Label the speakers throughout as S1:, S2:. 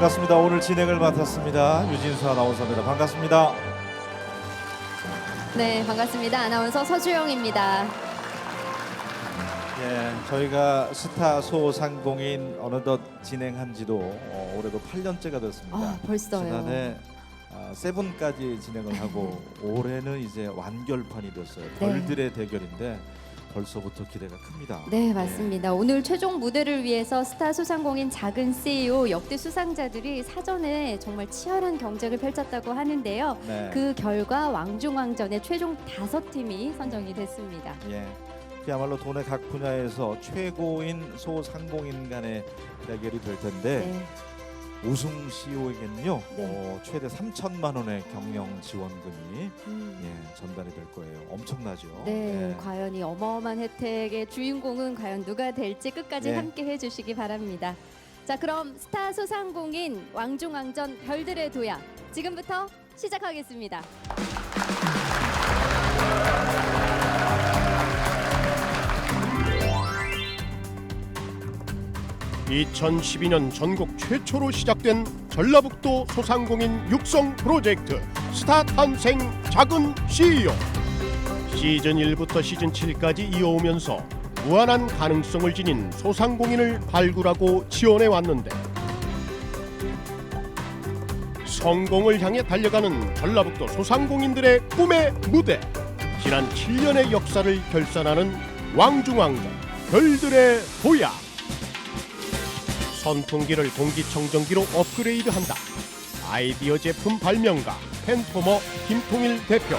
S1: 반갑습니다. 오늘 진행을 맡았습니다. 유진수 아나운서입니다. 반갑습니다.
S2: 네, 반갑습니다. 아나운서 서주영입니다.
S1: 예, 저희가 스타 소상공인 어느덧 진행한 지도 올해도 8년째가 됐습니다.
S2: 아, 벌써요.
S1: 지난해 세븐까지 진행을 하고 올해는 이제 완결판이 됐어요. 별들의 대결인데 벌써부터 기대가 큽니다.
S2: 네, 맞습니다. 오늘 최종 무대를 위해서 스타 소상공인 작은 CEO 역대 수상자들이 사전에 정말 치열한 경쟁을 펼쳤다고 하는데요.
S1: 네.
S2: 그 결과 왕중왕전의 최종 5팀이 선정이 됐습니다.
S1: 예, 그야말로 돈의 각 분야에서 최고인 소상공인 간의 대결이 될 텐데
S2: 네.
S1: 우승 CEO에게는요
S2: 네.
S1: 최대 3천만 원의 경영 지원금이
S2: 음.
S1: 전달이 될 거예요. 엄청나죠.
S2: 네,
S1: 예.
S2: 과연 이 어마어마한 혜택의 주인공은 과연 누가 될지 끝까지
S1: 네.
S2: 함께 해주시기 바랍니다. 자, 그럼 스타 소상공인 왕중왕전 별들의 도약 지금부터 시작하겠습니다.
S3: 2012년 전국 최초로 시작된 전라북도 소상공인 육성 프로젝트 스타 탄생 작은 CEO. 시즌 1부터 시즌 7까지 이어오면서 무한한 가능성을 지닌 소상공인을 발굴하고 지원해 왔는데 성공을 향해 달려가는 전라북도 소상공인들의 꿈의 무대. 지난 7년의 역사를 결산하는 왕중왕전 별들의 도약. 선풍기를 공기청정기로 업그레이드한다. 아이디어 제품 발명가 펜포머 김통일 대표.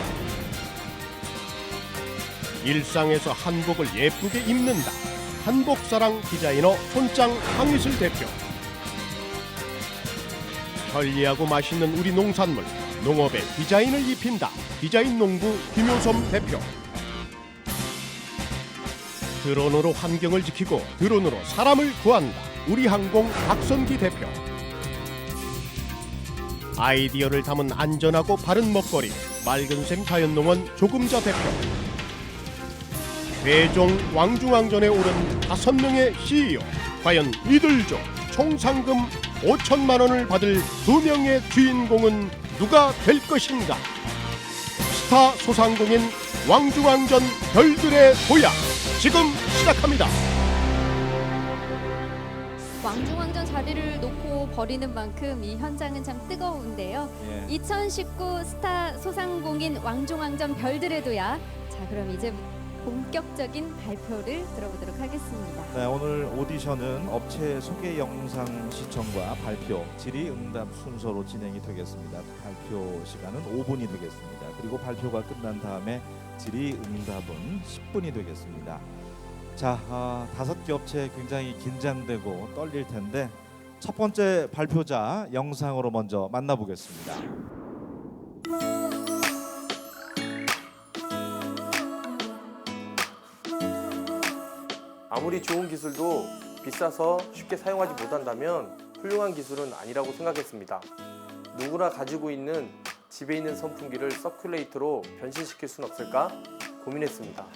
S3: 일상에서 한복을 예쁘게 입는다. 한복사랑 디자이너 손짱 황희슬 대표. 편리하고 맛있는 우리 농산물 농업에 디자인을 입힌다. 디자인농부 김효섬 대표. 드론으로 환경을 지키고 드론으로 사람을 구한다. 우리항공 박선기 대표. 아이디어를 담은 안전하고 바른 먹거리 맑은샘 자연농원 조금자 대표. 최종 왕중왕전에 오른 5명의 CEO. 과연 이들 중 총 상금 5천만 원을 받을 2명의 주인공은 누가 될 것인가? 스타 소상공인 왕중왕전 별들의 도약 지금 시작합니다.
S2: 왕중왕전 자리를 놓고 벌이는 만큼 이 현장은 참 뜨거운데요.
S1: 예.
S2: 2019 스타 소상공인 왕중왕전 별들의 도약. 자, 그럼 이제 본격적인 발표를 들어보도록 하겠습니다.
S1: 네, 오늘 오디션은 업체 소개 영상 시청과 발표, 질의응답 순서로 진행이 되겠습니다. 발표 시간은 5분이 되겠습니다. 그리고 발표가 끝난 다음에 질의응답은 10분이 되겠습니다. 자, 5개 업체 굉장히 긴장되고 떨릴 텐데 첫 번째 발표자 영상으로 먼저 만나보겠습니다.
S4: 아무리 좋은 기술도 비싸서 쉽게 사용하지 못한다면 훌륭한 기술은 아니라고 생각했습니다. 누구나 가지고 있는 집에 있는 선풍기를 서큘레이터로 변신시킬 순 없을까 고민했습니다.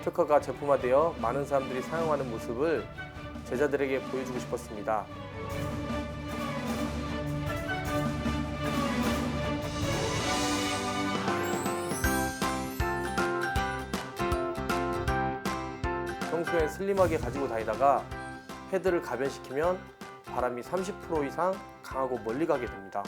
S4: 특허가 제품화되어 많은 사람들이 사용하는 모습을 제자들에게 보여주고 싶었습니다. 평소에 슬림하게 가지고 다니다가 헤드를 가변시키면 바람이 30% 이상 강하고 멀리 가게 됩니다.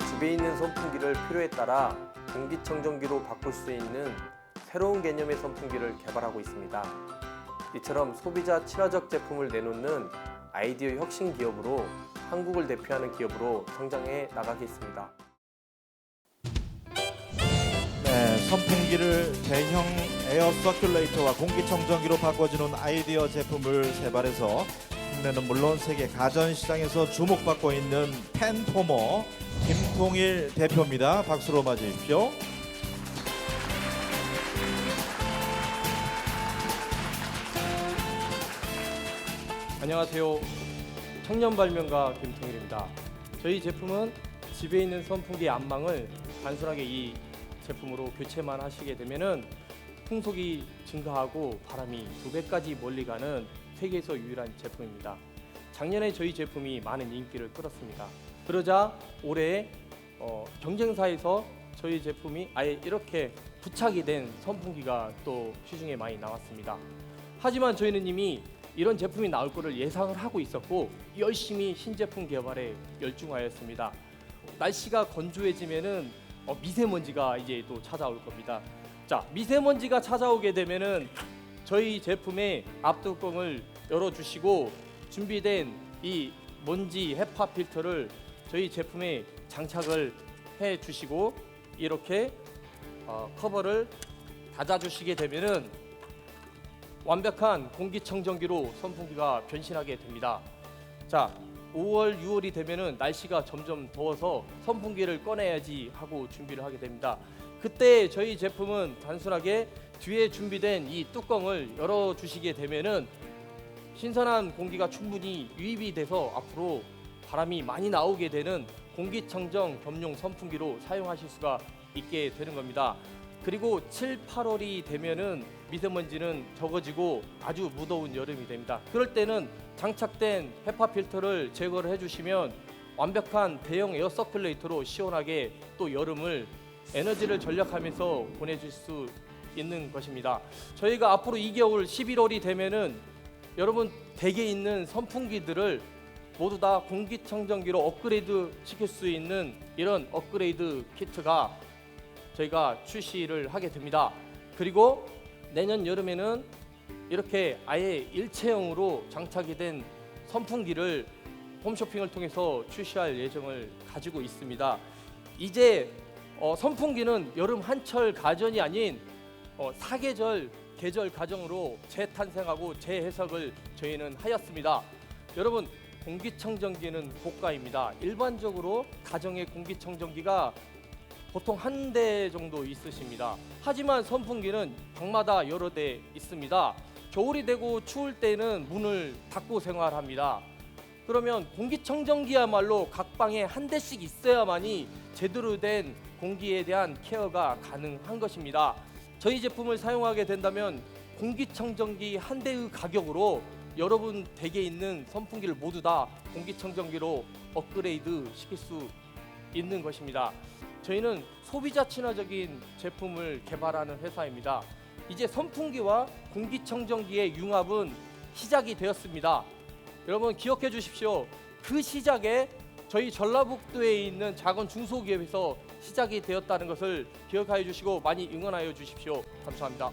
S4: 집에 있는 선풍기를 필요에 따라 공기청정기로 바꿀 수 있는 새로운 개념의 선풍기를 개발하고 있습니다. 이처럼 소비자 친화적 제품을 내놓는 아이디어 혁신 기업으로 한국을 대표하는 기업으로 성장해 나가겠습니다.
S1: 네, 선풍기를 대형 에어 서큘레이터와 공기청정기로 바꿔주는 아이디어 제품을 개발해서 국내는 물론 세계 가전시장에서 주목받고 있는 펜포머 김통일 대표입니다. 박수로 맞이해 주십시오.
S5: 안녕하세요.
S4: 청년 발명가 김통일입니다. 저희 제품은 집에 있는 선풍기 안망을 단순하게 이 제품으로 교체만 하시게 되면은 풍속이 증가하고 바람이 2배까지 멀리 가는 세계에서 유일한 제품입니다. 작년에 저희 제품이 많은 인기를 끌었습니다. 그러자 올해 경쟁사에서 저희 제품이 아예 이렇게 부착이 된 선풍기가 또 시중에 많이 나왔습니다. 하지만 저희는 이미 이런 제품이 나올 것을 예상을 하고 있었고 열심히 신제품 개발에 열중하였습니다. 날씨가 건조해지면은 미세먼지가 이제 또 찾아올 겁니다. 자, 미세먼지가 찾아오게 되면은 저희 제품의 앞뚜껑을 열어주시고 준비된 이 먼지 헤파 필터를 저희 제품에 장착을 해주시고 이렇게 커버를 닫아주시게 되면은 완벽한 공기청정기로 선풍기가 변신하게 됩니다. 자, 5월, 6월이 되면은 날씨가 점점 더워서 선풍기를 꺼내야지 하고 준비를 하게 됩니다. 그때 저희 제품은 단순하게 뒤에 준비된 이 뚜껑을 열어주시게 되면은 신선한 공기가 충분히 유입이 돼서 앞으로 바람이 많이 나오게 되는 공기청정 겸용 선풍기로 사용하실 수가 있게 되는 겁니다. 그리고 7, 8월이 되면은 미세먼지는 적어지고 아주 무더운 여름이 됩니다. 그럴 때는 장착된 헤파 필터를 제거를 해주시면 완벽한 대형 에어 서큘레이터로 시원하게 또 여름을 에너지를 절약하면서 보내줄 수 있는 것입니다. 저희가 앞으로 2개월 11월이 되면은 여러분 댁에 있는 선풍기들을 모두 다 공기청정기로 업그레이드 시킬 수 있는 이런 업그레이드 키트가 저희가 출시를 하게 됩니다. 그리고 내년 여름에는 이렇게 아예 일체형으로 장착이 된 선풍기를 홈쇼핑을 통해서 출시할 예정을 가지고 있습니다. 이제 선풍기는 여름 한철 가전이 아닌 사계절 계절 가정으로 재탄생하고 재해석을 저희는 하였습니다. 여러분 공기청정기는 고가입니다. 일반적으로 가정의 공기청정기가 보통 한 대 정도 있으십니다. 하지만 선풍기는 방마다 여러 대 있습니다. 겨울이 되고 추울 때는 문을 닫고 생활합니다. 그러면 공기청정기야말로 각 방에 한 대씩 있어야만이 제대로 된 공기에 대한 케어가 가능한 것입니다. 저희 제품을 사용하게 된다면 공기청정기 한 대의 가격으로 여러분 댁에 있는 선풍기를 모두 다 공기청정기로 업그레이드 시킬 수 있는 것입니다. 저희는 소비자 친화적인 제품을 개발하는 회사입니다. 이제 선풍기와 공기청정기의 융합은 시작이 되었습니다. 여러분 기억해 주십시오. 그 시작에 저희 전라북도에 있는 작은 중소기업에서 시작이 되었다는 것을 기억하여 주시고 많이 응원하여 주십시오. 감사합니다.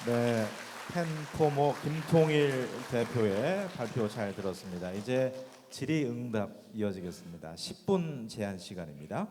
S1: 네, 펜포모 김통일 대표의 발표 잘 들었습니다. 이제 질의응답 이어지겠습니다. 10분 제한 시간입니다.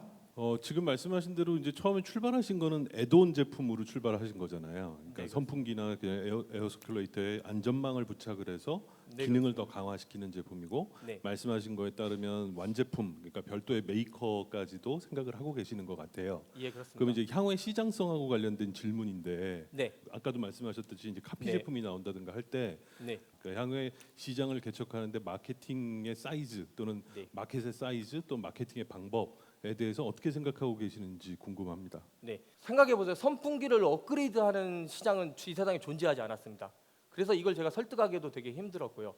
S5: 지금 말씀하신 대로 이제 처음에 출발하신 거는 애드온 제품으로 출발하신 거잖아요. 그러니까
S4: 네.
S5: 선풍기나 그냥 에어 서큘레이터에 안전망을 부착을 해서
S4: 네,
S5: 기능을 더 강화시키는 제품이고
S4: 네.
S5: 말씀하신 거에 따르면 완제품, 그러니까 별도의 메이커까지도 생각을 하고 계시는 것 같아요.
S4: 예, 그렇습니다.
S5: 그럼 이제 향후의 시장성하고 관련된 질문인데
S4: 네,
S5: 아까도 말씀하셨듯이 이제 카피
S4: 네.
S5: 제품이 나온다든가 할 때
S4: 네,
S5: 향후의 시장을 개척하는데 마케팅의 사이즈 또는
S4: 네.
S5: 마켓의 사이즈 또 마케팅의 방법에 대해서 어떻게 생각하고 계시는지 궁금합니다.
S4: 네. 생각해 보세요. 선풍기를 업그레이드하는 시장은 이 세상에 존재하지 않았습니다. 그래서 이걸 제가 설득하기도 되게 힘들었고요.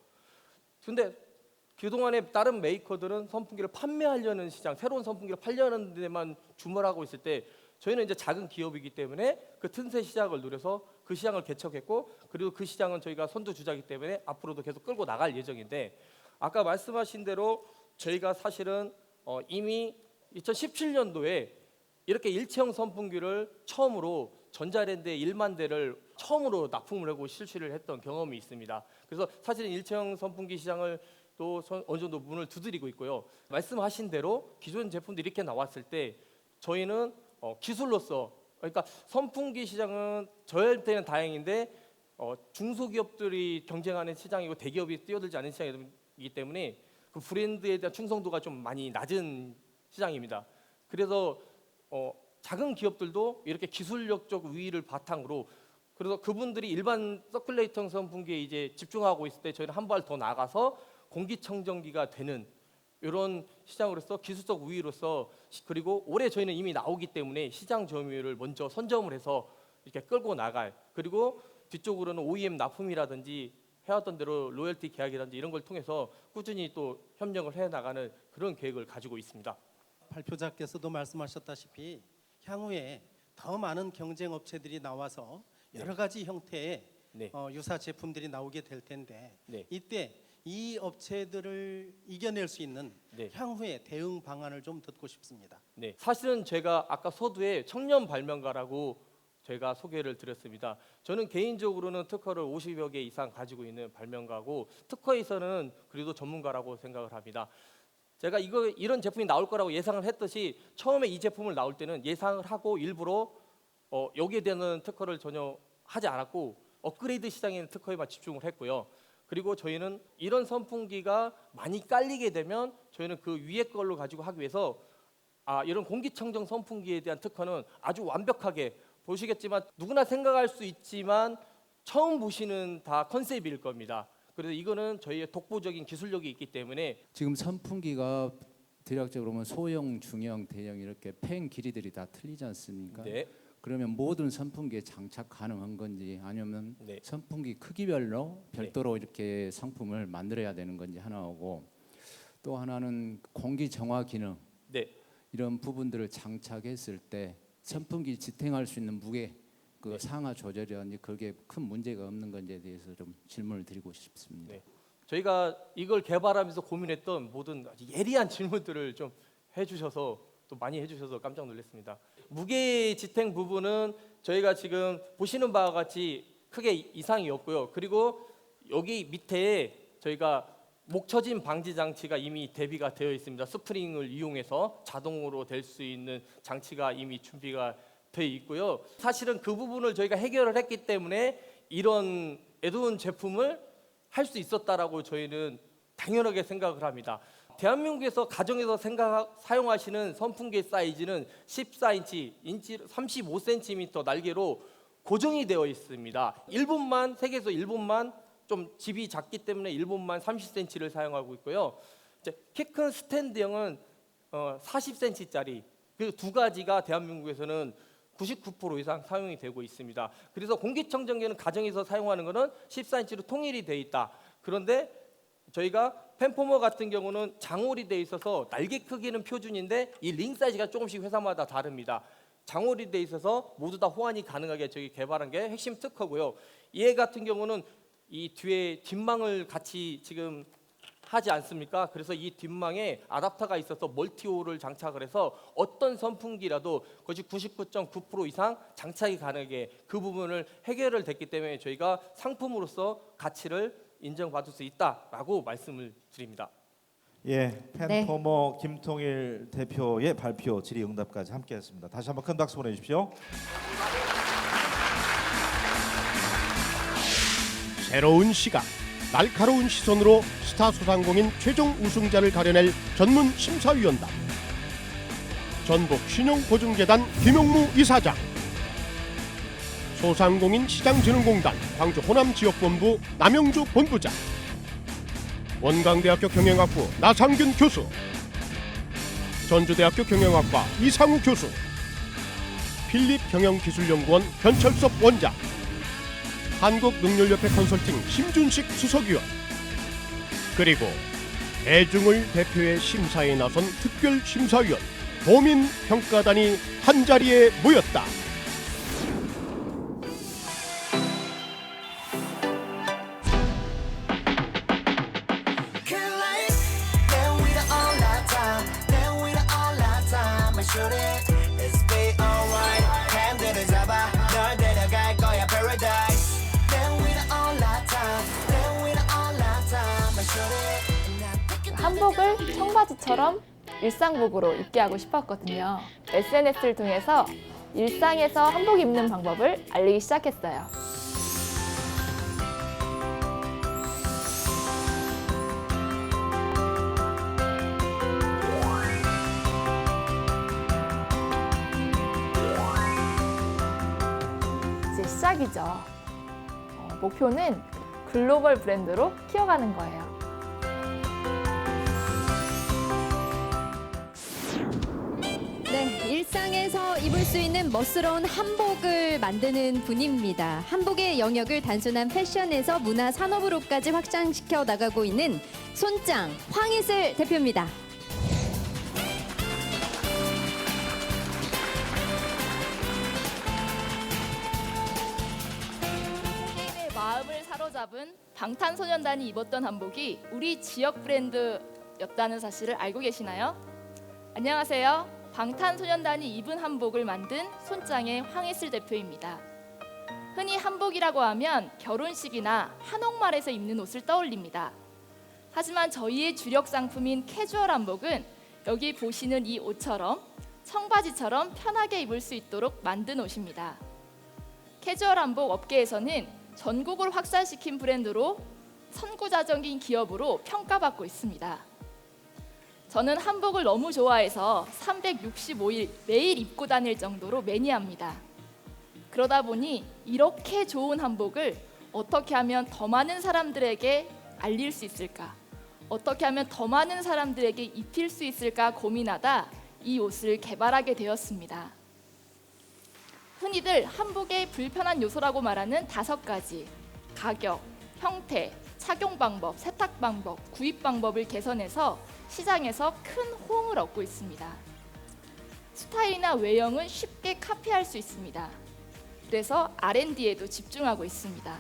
S4: 근데 그동안에 다른 메이커들은 선풍기를 판매하려는 시장, 새로운 선풍기를 팔려는 데만 주문하고 있을 때 저희는 이제 작은 기업이기 때문에 그 틈새 시장을 노려서 그 시장을 개척했고 그리고 그 시장은 저희가 선두주자이기 때문에 앞으로도 계속 끌고 나갈 예정인데 아까 말씀하신 대로 저희가 사실은 이미 2017년도에 이렇게 일체형 선풍기를 처음으로 전자랜드에 1만 대를 처음으로 납품을 하고 실시를 했던 경험이 있습니다. 그래서 사실은 일체형 선풍기 시장을 또 어느 정도 문을 두드리고 있고요. 말씀하신 대로 기존 제품들이 이렇게 나왔을 때 저희는 기술로서 그러니까 선풍기 시장은 저희한테는 다행인데 중소기업들이 경쟁하는 시장이고 대기업이 뛰어들지 않은 시장이기 때문에 그 브랜드에 대한 충성도가 좀 많이 낮은 시장입니다. 그래서 작은 기업들도 이렇게 기술력적 우위를 바탕으로 그래서 그분들이 일반 서큘레이터 선풍기에 이제 집중하고 있을 때 저희는 한 발 더 나가서 공기청정기가 되는 이런 시장으로서 기술적 우위로서 그리고 올해 저희는 이미 나오기 때문에 시장 점유율을 먼저 선점을 해서 이렇게 끌고 나갈 그리고 뒤쪽으로는 OEM 납품이라든지 해왔던 대로 로열티 계약이라든지 이런 걸 통해서 꾸준히 또 협력을 해 나가는 그런 계획을 가지고 있습니다.
S6: 발표자께서도 말씀하셨다시피 향후에 더 많은 경쟁 업체들이 나와서 여러 가지 형태의
S4: 네.
S6: 유사 제품들이 나오게 될 텐데
S4: 네.
S6: 이때 이 업체들을 이겨낼 수 있는
S4: 네.
S6: 향후의 대응 방안을 좀 듣고 싶습니다.
S4: 네, 사실은 제가 아까 서두에 청년 발명가라고 제가 소개를 드렸습니다. 저는 개인적으로는 특허를 50여 개 이상 가지고 있는 발명가고 특허에서는 그래도 전문가라고 생각을 합니다. 제가 이런 제품이 나올 거라고 예상을 했듯이 처음에 이 제품을 나올 때는 예상을 하고 일부러 여기에 대한 특허를 전혀 하지 않았고 업그레이드 시장에 있는 특허에만 집중을 했고요. 그리고 저희는 이런 선풍기가 많이 깔리게 되면 저희는 그 위에 걸로 가지고 하기 위해서 이런 공기청정 선풍기에 대한 특허는 아주 완벽하게 보시겠지만 누구나 생각할 수 있지만 처음 보시는 다 컨셉일 겁니다. 그래서 이거는 저희의 독보적인 기술력이 있기 때문에
S7: 지금 선풍기가 대략적으로 보면 소형, 중형, 대형 이렇게 팬 길이들이 다 틀리지 않습니까?
S4: 네,
S7: 그러면 모든 선풍기에 장착 가능한 건지 아니면
S4: 네.
S7: 선풍기 크기별로 별도로 이렇게 상품을 만들어야 되는 건지 하나고 또 하나는 공기 정화 기능
S4: 네.
S7: 이런 부분들을 장착했을 때 선풍기 지탱할 수 있는 무게 그 상하 조절이라든지 그게 큰 문제가 없는 건지에 대해서 좀 질문을 드리고 싶습니다.
S4: 네. 저희가 이걸 개발하면서 고민했던 모든 아주 예리한 질문들을 좀 해주셔서 또 많이 해주셔서 깜짝 놀랐습니다. 무게 지탱 부분은 저희가 지금 보시는 바와 같이 크게 이상이 없고요. 그리고 여기 밑에 저희가 목처짐 방지 장치가 이미 대비가 되어 있습니다. 스프링을 이용해서 자동으로 될 수 있는 장치가 이미 준비가 되어 있고요. 사실은 그 부분을 저희가 해결을 했기 때문에 이런 애도운 제품을 할 수 있었다라고 저희는 당연하게 생각을 합니다. 대한민국에서 가정에서 사용하시는 선풍기 사이즈는 14인치, 35cm 날개로 고정이 되어 있습니다. 일본만 세계에서 일본만 좀 집이 작기 때문에 일본만 30cm를 사용하고 있고요. 키 큰 스탠드형은 40cm짜리 그 두 가지가 대한민국에서는 99% 이상 사용이 되고 있습니다. 그래서 공기청정기는 가정에서 사용하는 것은 14인치로 통일이 되어 있다. 그런데 저희가 펜포머 같은 경우는 장홀이 되어 있어서 날개 크기는 표준인데 이 링 사이즈가 조금씩 회사마다 다릅니다. 장홀이 되어 있어서 모두 다 호환이 가능하게 저희 개발한 게 핵심 특허고요. 얘 같은 경우는 이 뒤에 뒷망을 같이 지금 하지 않습니까? 그래서 이 뒷망에 아답터가 있어서 멀티홀을 장착을 해서 어떤 선풍기라도 거의 99.9% 이상 장착이 가능하게 그 부분을 해결을 됐기 때문에 저희가 상품으로서 가치를 인정받을 수 있다라고 말씀을 드립니다.
S1: 예, 펜포머 김통일 대표의 발표 질의응답까지 함께했습니다. 다시 한번 큰 박수 보내주십시오.
S3: 새로운 시각, 날카로운 시선으로 스타 소상공인 최종 우승자를 가려낼 전문 심사위원단. 전북 신용보증재단 김용무 이사장, 소상공인 시장진흥공단 광주 호남지역본부 남영주 본부장, 원광대학교 경영학부 나상균 교수, 전주대학교 경영학과 이상우 교수, 필립경영기술연구원 변철섭 원장, 한국능률협회 컨설팅 심준식 수석위원, 그리고 대중을 대표해 심사에 나선 특별심사위원 도민평가단이 한자리에 모였다.
S8: 한복을 청바지처럼 일상복으로 입게 하고 싶었거든요. SNS를 통해서 일상에서 한복 입는 방법을 알리기 시작했어요. 이제 시작이죠. 목표는 글로벌 브랜드로 키워가는 거예요.
S2: 네, 일상에서 입을 수 있는 멋스러운 한복을 만드는 분입니다. 한복의 영역을 단순한 패션에서 문화 산업으로까지 확장시켜 나가고 있는 손짱 황희슬 대표입니다.
S8: 세계인의 마음을 사로잡은 방탄소년단이 입었던 한복이 우리 지역 브랜드였다는 사실을 알고 계시나요? 안녕하세요. 방탄소년단이 입은 한복을 만든 손짱의 황희슬 대표입니다. 흔히 한복이라고 하면 결혼식이나 한옥마을에서 입는 옷을 떠올립니다. 하지만 저희의 주력 상품인 캐주얼 한복은 여기 보시는 이 옷처럼 청바지처럼 편하게 입을 수 있도록 만든 옷입니다. 캐주얼 한복 업계에서는 전국을 확산시킨 브랜드로 선구자적인 기업으로 평가받고 있습니다. 저는 한복을 너무 좋아해서 365일 매일 입고 다닐 정도로 매니아입니다. 그러다 보니 이렇게 좋은 한복을 어떻게 하면 더 많은 사람들에게 알릴 수 있을까? 어떻게 하면 더 많은 사람들에게 입힐 수 있을까 고민하다 이 옷을 개발하게 되었습니다. 흔히들 한복의 불편한 요소라고 말하는 5가지, 가격, 형태, 착용 방법, 세탁 방법, 구입 방법을 개선해서 시장에서 큰 호응을 얻고 있습니다. 스타일이나 외형은 쉽게 카피할 수 있습니다. 그래서 R&D에도 집중하고 있습니다.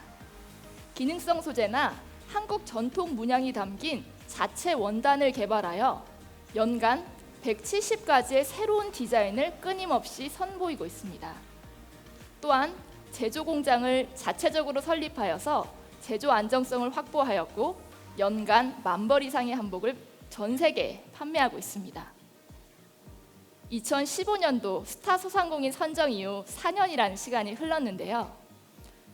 S8: 기능성 소재나 한국 전통 문양이 담긴 자체 원단을 개발하여 연간 170가지의 새로운 디자인을 끊임없이 선보이고 있습니다. 또한 제조 공장을 자체적으로 설립하여서 제조 안정성을 확보하였고 연간 10,000벌 이상의 한복을 전 세계에 판매하고 있습니다. 2015년도 스타 소상공인 선정 이후 4년이라는 시간이 흘렀는데요.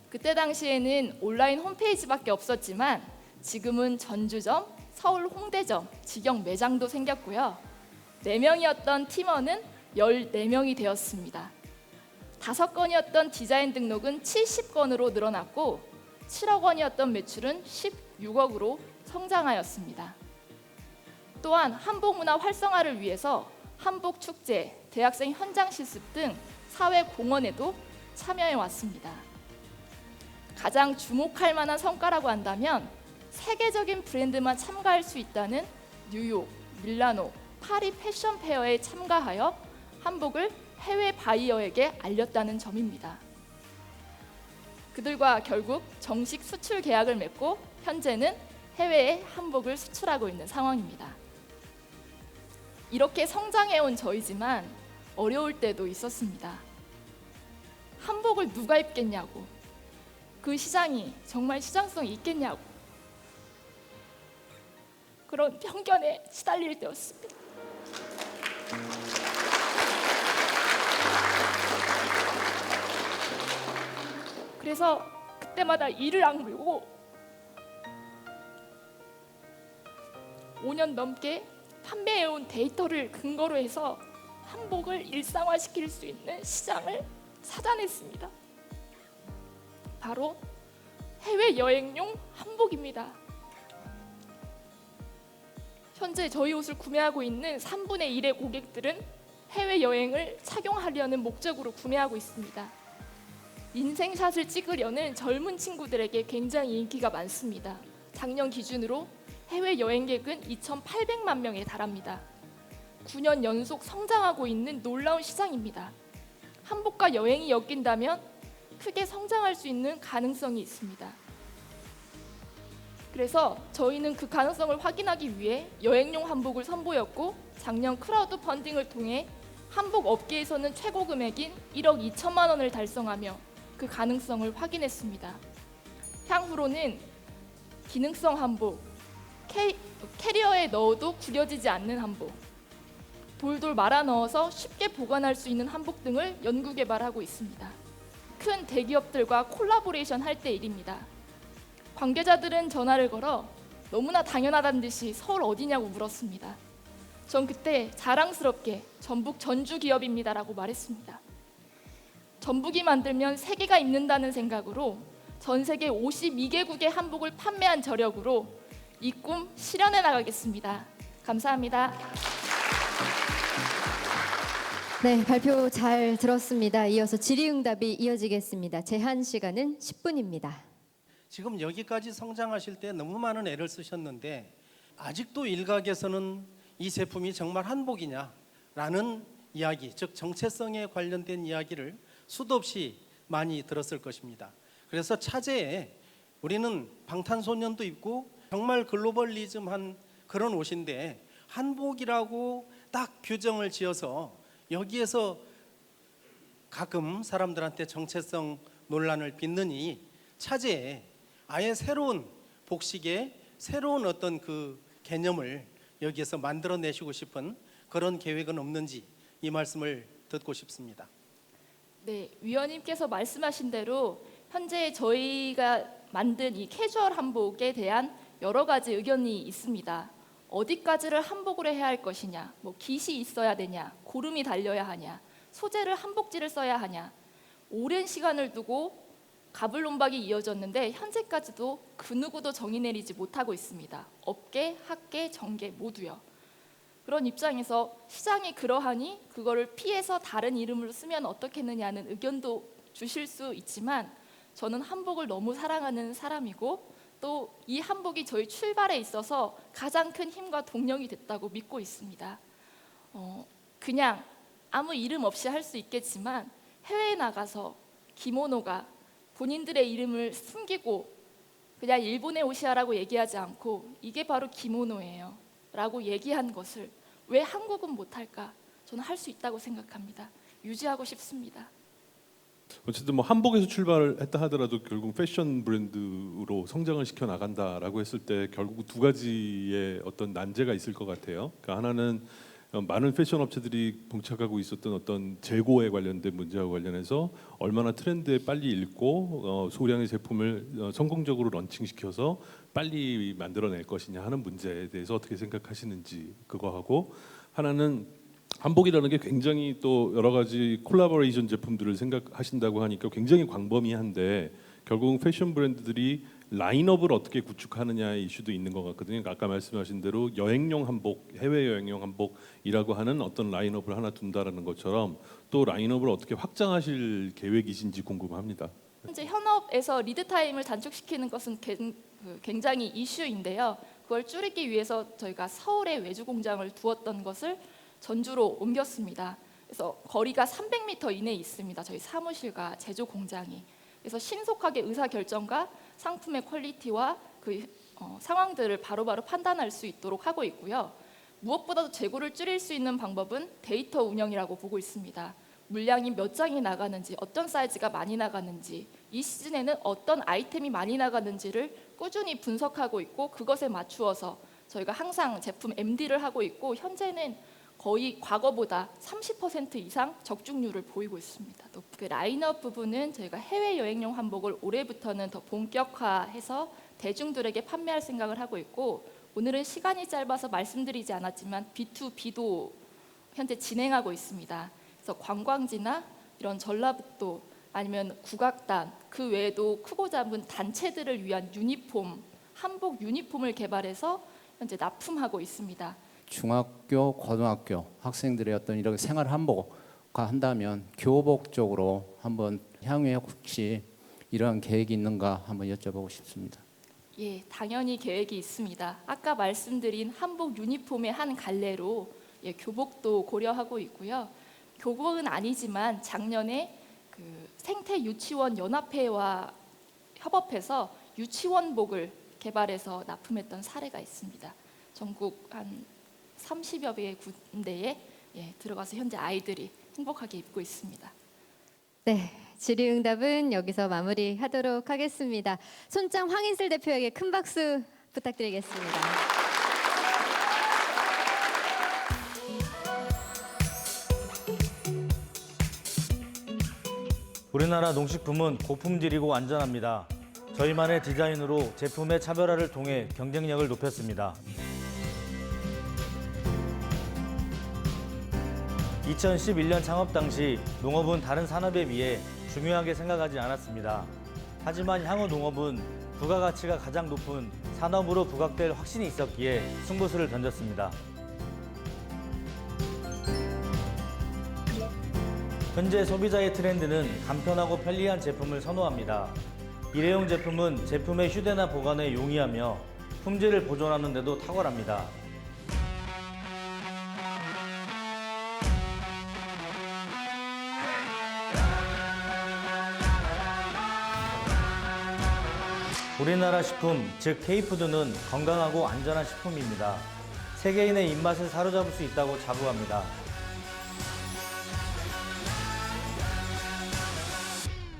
S8: 그때 당시에는 온라인 홈페이지밖에 없었지만 지금은 전주점, 서울 홍대점, 직영 매장도 생겼고요. 4명이었던 팀원은 14명이 되었습니다. 5건이었던 디자인 등록은 70건으로 늘어났고 7억 원이었던 매출은 16억으로 성장하였습니다. 또한 한복 문화 활성화를 위해서 한복 축제, 대학생 현장 실습 등 사회 공헌에도 참여해 왔습니다. 가장 주목할 만한 성과라고 한다면 세계적인 브랜드만 참가할 수 있다는 뉴욕, 밀라노, 파리 패션 페어에 참가하여 한복을 해외 바이어에게 알렸다는 점입니다. 그들과 결국 정식 수출 계약을 맺고 현재는 해외에 한복을 수출하고 있는 상황입니다. 이렇게 성장해온 저희지만 어려울 때도 있었습니다. 한복을 누가 입겠냐고, 그 시장이 정말 시장성이 있겠냐고, 그런 편견에 시달릴 때였습니다. 그래서 그때마다 이를 악물고 5년 넘게 판매해온 데이터를 근거로 해서 한복을 일상화시킬 수 있는 시장을 찾아냈습니다. 바로 해외여행용 한복입니다. 현재 저희 옷을 구매하고 있는 3분의 1의 고객들은 해외여행을 착용하려는 목적으로 구매하고 있습니다. 인생샷을 찍으려는 젊은 친구들에게 굉장히 인기가 많습니다. 작년 기준으로 해외 여행객은 2,800만 명에 달합니다. 9년 연속 성장하고 있는 놀라운 시장입니다. 한복과 여행이 엮인다면 크게 성장할 수 있는 가능성이 있습니다. 그래서 저희는 그 가능성을 확인하기 위해 여행용 한복을 선보였고 작년 크라우드 펀딩을 통해 한복 업계에서는 최고 금액인 1억 2천만 원을 달성하며 그 가능성을 확인했습니다. 향후로는 기능성 한복, 캐리어에 넣어도 구려지지 않는 한복, 돌돌 말아 넣어서 쉽게 보관할 수 있는 한복 등을 연구 개발하고 있습니다. 큰 대기업들과 콜라보레이션 할 때 일입니다. 관계자들은 전화를 걸어 너무나 당연하다는 듯이 서울 어디냐고 물었습니다. 전 그때 자랑스럽게 전북 전주 기업입니다라고 말했습니다. 전북이 만들면 세계가 입는다는 생각으로 전 세계 52개국의 한복을 판매한 저력으로 이 꿈 실현해 나가겠습니다. 감사합니다.
S2: 네, 발표 잘 들었습니다. 이어서 질의응답이 이어지겠습니다. 제한 시간은 10분입니다.
S6: 지금 여기까지 성장하실 때 너무 많은 애를 쓰셨는데 아직도 일각에서는 이 제품이 정말 한복이냐라는 이야기, 즉 정체성에 관련된 이야기를 수도 없이 많이 들었을 것입니다. 그래서 차제에 우리는 방탄소년도 입고 정말 글로벌리즘한 그런 옷인데 한복이라고 딱 규정을 지어서 여기에서 가끔 사람들한테 정체성 논란을 빚느니 차제에 아예 새로운 복식의 새로운 어떤 그 개념을 여기에서 만들어내시고 싶은 그런 계획은 없는지 이 말씀을 듣고 싶습니다.
S8: 네, 위원님께서 말씀하신 대로 현재 저희가 만든 이 캐주얼 한복에 대한 여러 가지 의견이 있습니다. 어디까지를 한복으로 해야 할 것이냐, 뭐 깃이 있어야 되냐, 고름이 달려야 하냐, 소재를 한복지를 써야 하냐. 오랜 시간을 두고 가불론박이 이어졌는데 현재까지도 그 누구도 정의 내리지 못하고 있습니다. 업계, 학계, 정계 모두요. 그런 입장에서 시장이 그러하니 그거를 피해서 다른 이름으로 쓰면 어떻겠느냐는 의견도 주실 수 있지만 저는 한복을 너무 사랑하는 사람이고 또 이 한복이 저희 출발에 있어서 가장 큰 힘과 동력이 됐다고 믿고 있습니다. 그냥 아무 이름 없이 할 수 있겠지만 해외에 나가서 기모노가 본인들의 이름을 숨기고 그냥 일본의 옷이야라고 얘기하지 않고 이게 바로 기모노예요 라고 얘기한 것을 왜 한국은 못할까? 저는 할 수 있다고 생각합니다. 유지하고 싶습니다.
S5: 어쨌든 뭐 한복에서 출발을 했다 하더라도 결국 패션 브랜드로 성장을 시켜 나간다라고 했을 때 결국 두 가지의 어떤 난제가 있을 것 같아요. 그러니까 하나는 많은 패션 업체들이 봉착하고 있었던 어떤 재고에 관련된 문제와 관련해서 얼마나 트렌드에 빨리 읽고 소량의 제품을 성공적으로 런칭시켜서 빨리 만들어낼 것이냐 하는 문제에 대해서 어떻게 생각하시는지 그거하고 하나는 한복이라는 게 굉장히 또 여러 가지 콜라보레이션 제품들을 생각하신다고 하니까 굉장히 광범위한데 결국은 패션 브랜드들이 라인업을 어떻게 구축하느냐의 이슈도 있는 것 같거든요. 그러니까 아까 말씀하신 대로 여행용 한복, 해외 여행용 한복이라고 하는 어떤 라인업을 하나 둔다라는 것처럼 또 라인업을 어떻게 확장하실 계획이신지 궁금합니다.
S8: 현재 현업에서 리드 타임을 단축시키는 것은 굉장히 이슈인데요. 그걸 줄이기 위해서 저희가 서울에 외주 공장을 두었던 것을 전주로 옮겼습니다. 그래서 거리가 300m 이내에 있습니다. 저희 사무실과 제조 공장이. 그래서 신속하게 의사 결정과 상품의 퀄리티와 그 상황들을 바로바로 판단할 수 있도록 하고 있고요. 무엇보다도 재고를 줄일 수 있는 방법은 데이터 운영이라고 보고 있습니다. 물량이 몇 장이 나가는지, 어떤 사이즈가 많이 나가는지, 이 시즌에는 어떤 아이템이 많이 나가는지를 꾸준히 분석하고 있고 그것에 맞추어서 저희가 항상 제품 MD를 하고 있고 현재는 거의 과거보다 30% 이상 적중률을 보이고 있습니다. 또 그 라인업 부분은 저희가 해외 여행용 한복을 올해부터는 더 본격화해서 대중들에게 판매할 생각을 하고 있고 오늘은 시간이 짧아서 말씀드리지 않았지만 B2B도 현재 진행하고 있습니다. 그래서 관광지나 이런 전라북도 아니면 국악단 그 외에도 크고 작은 단체들을 위한 유니폼, 한복 유니폼을 개발해서 현재 납품하고 있습니다.
S7: 중학교, 고등학교 학생들의 어떤 이런 생활 한복화 한다면 교복 쪽으로 한번 향후에 혹시 이러한 계획이 있는가 한번 여쭤보고 싶습니다.
S8: 예, 당연히 계획이 있습니다. 아까 말씀드린 한복 유니폼의 한 갈래로 교복도 고려하고 있고요. 교복은 아니지만 작년에 그 생태 유치원 연합회와 협업해서 유치원복을 개발해서 납품했던 사례가 있습니다. 전국 한 30여 개의 군데에 들어가서 현재 아이들이 행복하게 입고 있습니다.
S2: 네, 질의응답은 여기서 마무리하도록 하겠습니다. 손짱 황인슬 대표에게 큰 박수 부탁드리겠습니다.
S9: 우리나라 농식품은 고품질이고 안전합니다. 저희만의 디자인으로 제품의 차별화를 통해 경쟁력을 높였습니다. 2011년 창업 당시 농업은 다른 산업에 비해 중요하게 생각하지 않았습니다. 하지만 향후 농업은 부가가치가 가장 높은 산업으로 부각될 확신이 있었기에 승부수를 던졌습니다. 현재 소비자의 트렌드는 간편하고 편리한 제품을 선호합니다. 일회용 제품은 제품의 휴대나 보관에 용이하며 품질을 보존하는 데도 탁월합니다. 우리나라 식품, 즉 K푸드는 건강하고 안전한 식품입니다. 세계인의 입맛을 사로잡을 수 있다고 자부합니다.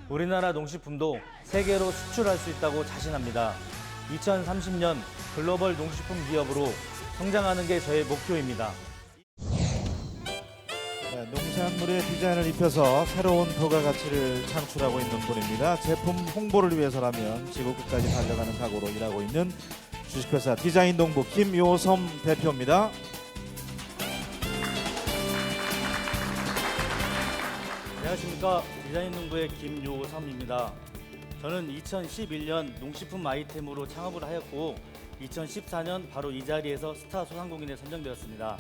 S9: 우리나라 농식품도 세계로 수출할 수 있다고 자신합니다. 2030년 글로벌 농식품 기업으로 성장하는 게 저의 목표입니다.
S1: 네, 농산물의 디자인을 입혀서 새로운 부가가치를 창출하고 있는 분입니다. 제품 홍보를 위해서라면 지구 끝까지 달려가는 각오로 일하고 있는 주식회사 디자인농부 김요섬 대표입니다.
S9: 안녕하십니까. 디자인농부의 김요섬입니다. 저는 2011년 농식품 아이템으로 창업을 하였고 2014년 바로 이 자리에서 스타 소상공인에 선정되었습니다.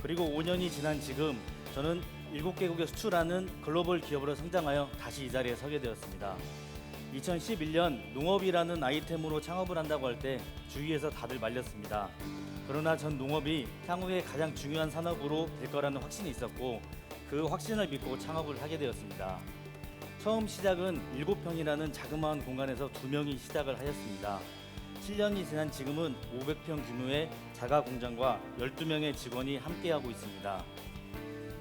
S9: 그리고 5년이 지난 지금 저는 7개국에 수출하는 글로벌 기업으로 성장하여 다시 이 자리에 서게 되었습니다. 2011년 농업이라는 아이템으로 창업을 한다고 할 때 주위에서 다들 말렸습니다. 그러나 전 농업이 향후에 가장 중요한 산업으로 될 거라는 확신이 있었고 그 확신을 믿고 창업을 하게 되었습니다. 처음 시작은 7평이라는 자그마한 공간에서 2명이 시작을 하였습니다. 7년이 지난 지금은 500평 규모의 자가 공장과 12명의 직원이 함께하고 있습니다.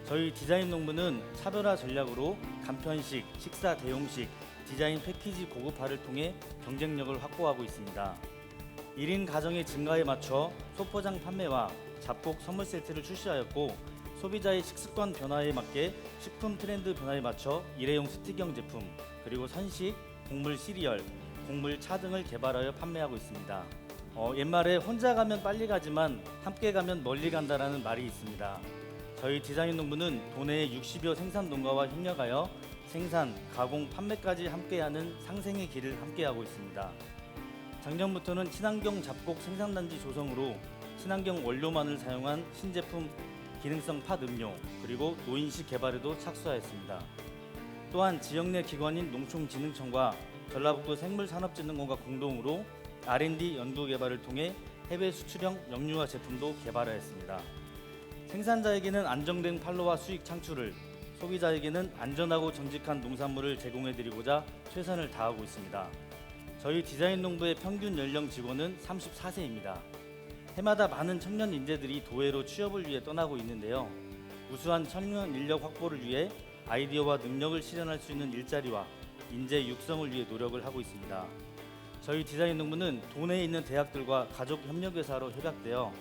S9: 저희 디자인농부는 차별화 전략으로 간편식, 식사 대용식, 디자인 패키지 고급화를 통해 경쟁력을 확보하고 있습니다. 1인 가정의 증가에 맞춰 소포장 판매와 잡곡 선물 세트를 출시하였고 소비자의 식습관 변화에 맞게 식품 트렌드 변화에 맞춰 일회용 스틱형 제품, 그리고 선식, 곡물 시리얼, 곡물 차 등을 개발하여 판매하고 있습니다. 옛말에 혼자 가면 빨리 가지만 함께 가면 멀리 간다라는 말이 있습니다. 저희 디자인농부는 도내의 60여 생산 농가와 협력하여 생산, 가공, 판매까지 함께하는 상생의 길을 함께하고 있습니다. 작년부터는 친환경 잡곡 생산단지 조성으로 친환경 원료만을 사용한 신제품 기능성 팥 음료, 그리고 노인식 개발에도 착수하였습니다. 또한 지역 내 기관인 농촌진흥청과 전라북도 생물산업진흥원과 공동으로 R&D 연구 개발을 통해 해외 수출형 영유아 제품도 개발하였습니다. 생산자에게는 안정된 판로와 수익 창출을, 소비자에게는 안전하고 정직한 농산물을 제공해드리고자 최선을 다하고 있습니다. 저희 디자인농부의 평균 연령 직원은 34세입니다. 해마다 많은 청년 인재들이 도외로 취업을 위해 떠나고 있는데요. 우수한 청년 인력 확보를 위해 아이디어와 능력을 실현할 수 있는 일자리와 인재 육성을 위해 노력을 하고 있습니다. 저희 디자인농부는 도내에 있는 대학들과 가족협력회사로 협약되어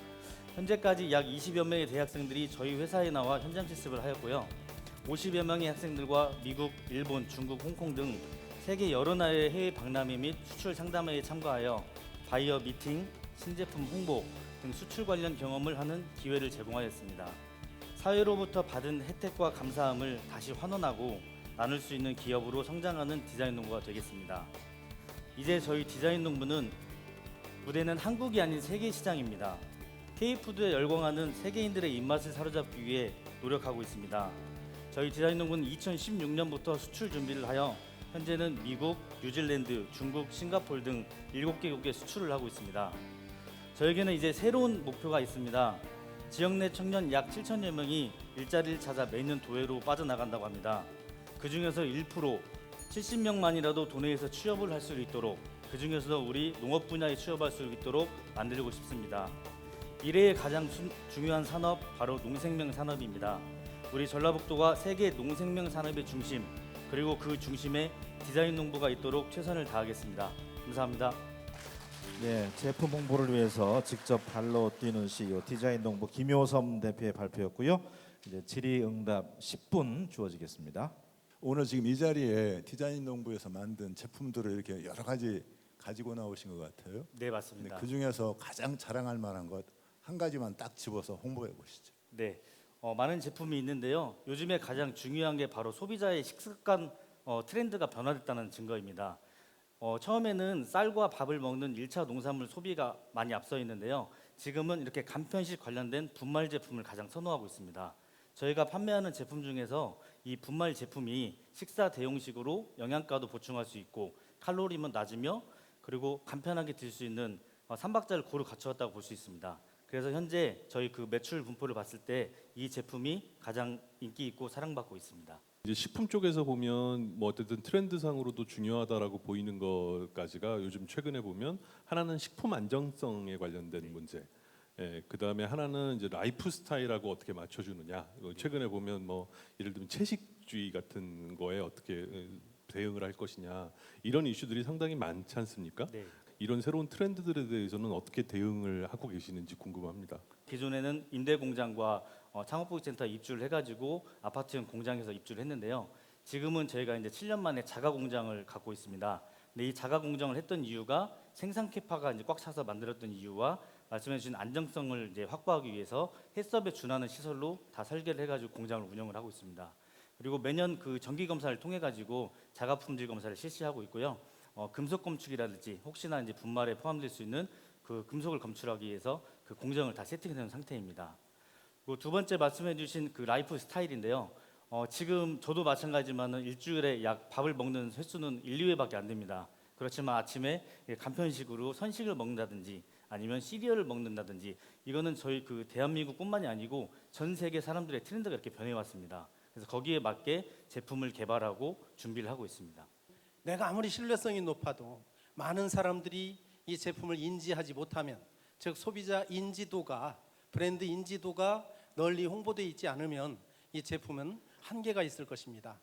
S9: 현재까지 약 20여 명의 대학생들이 저희 회사에 나와 현장 실습을 하였고요. 50여 명의 학생들과 미국, 일본, 중국, 홍콩 등 세계 여러 나라의 해외 박람회 및 수출 상담회에 참가하여 바이어 미팅, 신제품 홍보 등 수출 관련 경험을 하는 기회를 제공하였습니다. 사회로부터 받은 혜택과 감사함을 다시 환원하고 나눌 수 있는 기업으로 성장하는 디자인농부가 되겠습니다. 이제 저희 디자인농부는 무대는 한국이 아닌 세계 시장입니다. K푸드에 열광하는 세계인들의 입맛을 사로잡기 위해 노력하고 있습니다. 저희 디자인농부는 2016년부터 수출 준비를 하여 현재는 미국, 뉴질랜드, 중국, 싱가포르 등 7개국에 수출을 하고 있습니다. 저에게는 이제 새로운 목표가 있습니다. 지역 내 청년 약 7천여 명이 일자리를 찾아 매년 도외로 빠져나간다고 합니다. 그 중에서 1%, 70명만이라도 도내에서 취업을 할 수 있도록, 그 중에서도 우리 농업 분야에 취업할 수 있도록 만들고 싶습니다. 미래의 가장 중요한 산업, 바로 농생명 산업입니다. 우리 전라북도가 세계 농생명 산업의 중심, 그리고 그 중심에 디자인농부가 있도록 최선을 다하겠습니다. 감사합니다.
S1: 네, 제품 홍보를 위해서 직접 발로 뛰는 CEO 디자인농부 김요섬 대표의 발표였고요. 이제 질의응답 10분 주어지겠습니다.
S10: 오늘 지금 이 자리에 디자인농부에서 만든 제품들을 이렇게 여러 가지 가지고 나오신 것 같아요.
S9: 네, 맞습니다.
S10: 그 중에서 가장 자랑할 만한 것 한 가지만 딱 집어서 홍보해 보시죠.
S9: 네, 많은 제품이 있는데요. 요즘에 가장 중요한 게 바로 소비자의 식습관 트렌드가 변화됐다는 증거입니다. 처음에는 쌀과 밥을 먹는 1차 농산물 소비가 많이 앞서 있는데요. 지금은 이렇게 간편식 관련된 분말 제품을 가장 선호하고 있습니다. 저희가 판매하는 제품 중에서 이 분말 제품이 식사 대용식으로 영양가도 보충할 수 있고 칼로리만 낮으며 그리고 간편하게 들 수 있는 3박자를 고루 갖추었다고 볼 수 있습니다. 그래서 현재 저희 그 매출 분포를 봤을 때 이 제품이 가장 인기 있고 사랑받고 있습니다.
S5: 이제 식품 쪽에서 보면 뭐 어쨌든 트렌드상으로도 중요하다라고 보이는 것까지가 요즘 최근에 보면 하나는 식품 안정성에 관련된 문제, 그 다음에 하나는 이제 라이프 스타일하고 어떻게 맞춰주느냐. 최근에 보면 뭐 예를 들면 채식주의 같은 거에 어떻게 대응을 할 것이냐 이런 이슈들이 상당히 많지 않습니까?
S9: 네.
S5: 이런 새로운 트렌드들에 대해서는 어떻게 대응을 하고 계시는지 궁금합니다.
S9: 기존에는 임대 공장과 창업복지센터에 입주를 해가지고 아파트형 공장에서 입주를 했는데요. 지금은 저희가 이제 7년 만에 자가 공장을 갖고 있습니다. 근데 이 자가 공장을 했던 이유가 생산 캐파가 이제 꽉 차서 만들었던 이유와 말씀해주신 안정성을 이제 확보하기 위해서 해썹에 준하는 시설로 다 설계를 해가지고 공장을 운영을 하고 있습니다. 그리고 매년 그 정기 검사를 통해 가지고 자가 품질 검사를 실시하고 있고요. 금속 검출이라든지 혹시나 이제 분말에 포함될 수 있는 그 금속을 검출하기 위해서 그 공정을 다 세팅해놓은 상태입니다. 그리고 두 번째 말씀해주신 그 라이프 스타일인데요. 지금 저도 마찬가지지만은 일주일에 약 밥을 먹는 횟수는 1, 2회밖에 안 됩니다. 그렇지만 아침에 간편식으로 선식을 먹는다든지 아니면 시리얼을 먹는다든지 이거는 저희 그 대한민국뿐만이 아니고 전 세계 사람들의 트렌드가 이렇게 변해왔습니다. 그래서 거기에 맞게 제품을 개발하고 준비를 하고 있습니다.
S6: 내가 아무리 신뢰성이 높아도 많은 사람들이 이 제품을 인지하지 못하면, 즉 소비자 인지도가, 브랜드 인지도가 널리 홍보되어 있지 않으면 이 제품은 한계가 있을 것입니다.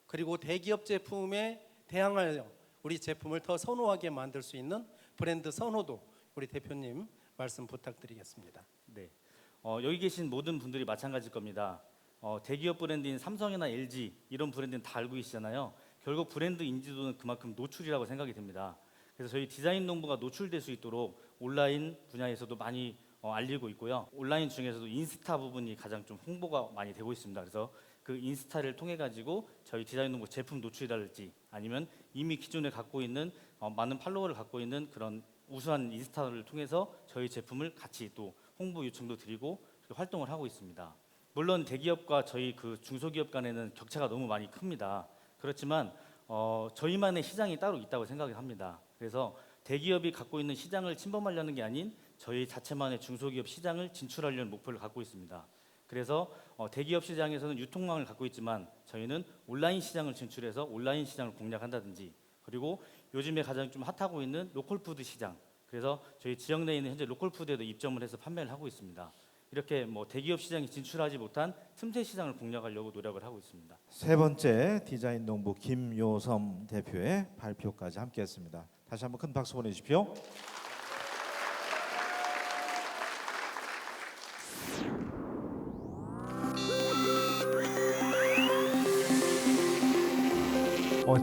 S6: 그리고 대기업 제품에 대항하여 우리 제품을 더 선호하게 만들 수 있는 브랜드 선호도 우리 대표님 말씀 부탁드리겠습니다.
S9: 네, 여기 계신 모든 분들이 마찬가지일 겁니다. 대기업 브랜드인 삼성이나 LG 이런 브랜드는 다 알고 계시잖아요. 결국 브랜드 인지도는 그만큼 노출이라고 생각이 됩니다. 그래서 저희 디자인 농부가 노출될 수 있도록 온라인 분야에서도 많이 알리고 있고요. 온라인 중에서도 인스타 부분이 가장 좀 홍보가 많이 되고 있습니다. 그래서 그 인스타를 통해 가지고 저희 디자인 농부 제품 노출이랄지 아니면 이미 기존에 갖고 있는 많은 팔로워를 갖고 있는 그런 우수한 인스타를 통해서 저희 제품을 같이 또 홍보 요청도 드리고 활동을 하고 있습니다. 물론 대기업과 저희 그 중소기업 간에는 격차가 너무 많이 큽니다. 그렇지만 저희만의 시장이 따로 있다고 생각을 합니다. 그래서 대기업이 갖고 있는 시장을 침범하려는 게 아닌 저희 자체만의 중소기업 시장을 진출하려는 목표를 갖고 있습니다. 그래서 대기업 시장에서는 유통망을 갖고 있지만 저희는 온라인 시장을 진출해서 온라인 시장을 공략한다든지, 그리고 요즘에 가장 좀 핫하고 있는 로컬푸드 시장, 그래서 저희 지역 내에 있는 현재 로컬푸드에도 입점을 해서 판매를 하고 있습니다. 이렇게 뭐 대기업 시장에 진출하지 못한 틈새 시장을 공략하려고 노력을 하고 있습니다.
S1: 세 번째 디자인 농부 김요섬 대표의 발표까지 함께했습니다. 다시 한번 큰 박수 보내주십시오.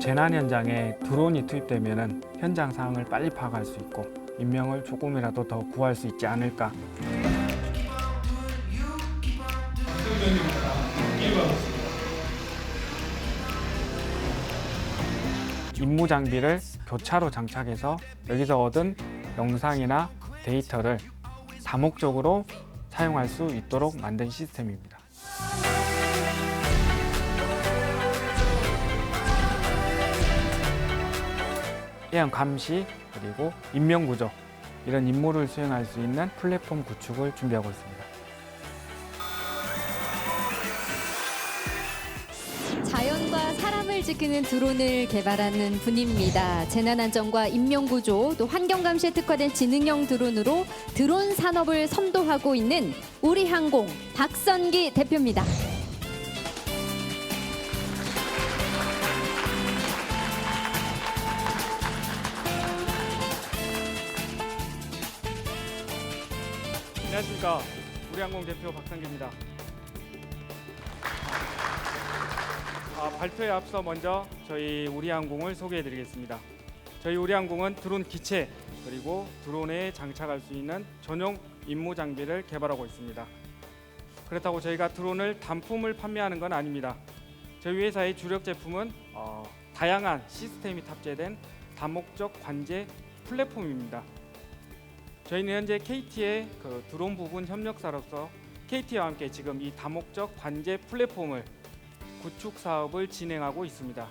S11: 재난 현장에 드론이 투입되면 현장 상황을 빨리 파악할 수 있고 인명을 조금이라도 더 구할 수 있지 않을까. 임무 장비를 교차로 장착해서 여기서 얻은 영상이나 데이터를 다목적으로 사용할 수 있도록 만든 시스템입니다. 해양 감시 그리고 인명 구조, 이런 임무를 수행할 수 있는 플랫폼 구축을 준비하고 있습니다.
S2: 자연과 사람을 지키는 드론을 개발하는 분입니다. 재난안전과 인명구조, 또 환경감시에 특화된 지능형 드론으로 드론 산업을 선도하고 있는 우리항공 박선기 대표입니다.
S11: 안녕하십니까. 우리항공 대표 박선기입니다. 발표에 앞서 먼저 저희 우리항공을 소개해드리겠습니다. 저희 우리항공은 드론 기체 그리고 드론에 장착할 수 있는 전용 임무 장비를 개발하고 있습니다. 그렇다고 저희가 드론을 단품을 판매하는 건 아닙니다. 저희 회사의 주력 제품은 다양한 시스템이 탑재된 다목적 관제 플랫폼입니다. 저희는 현재 KT의 그 드론 부분 협력사로서 KT와 함께 지금 이 다목적 관제 플랫폼을 구축 사업을 진행하고 있습니다.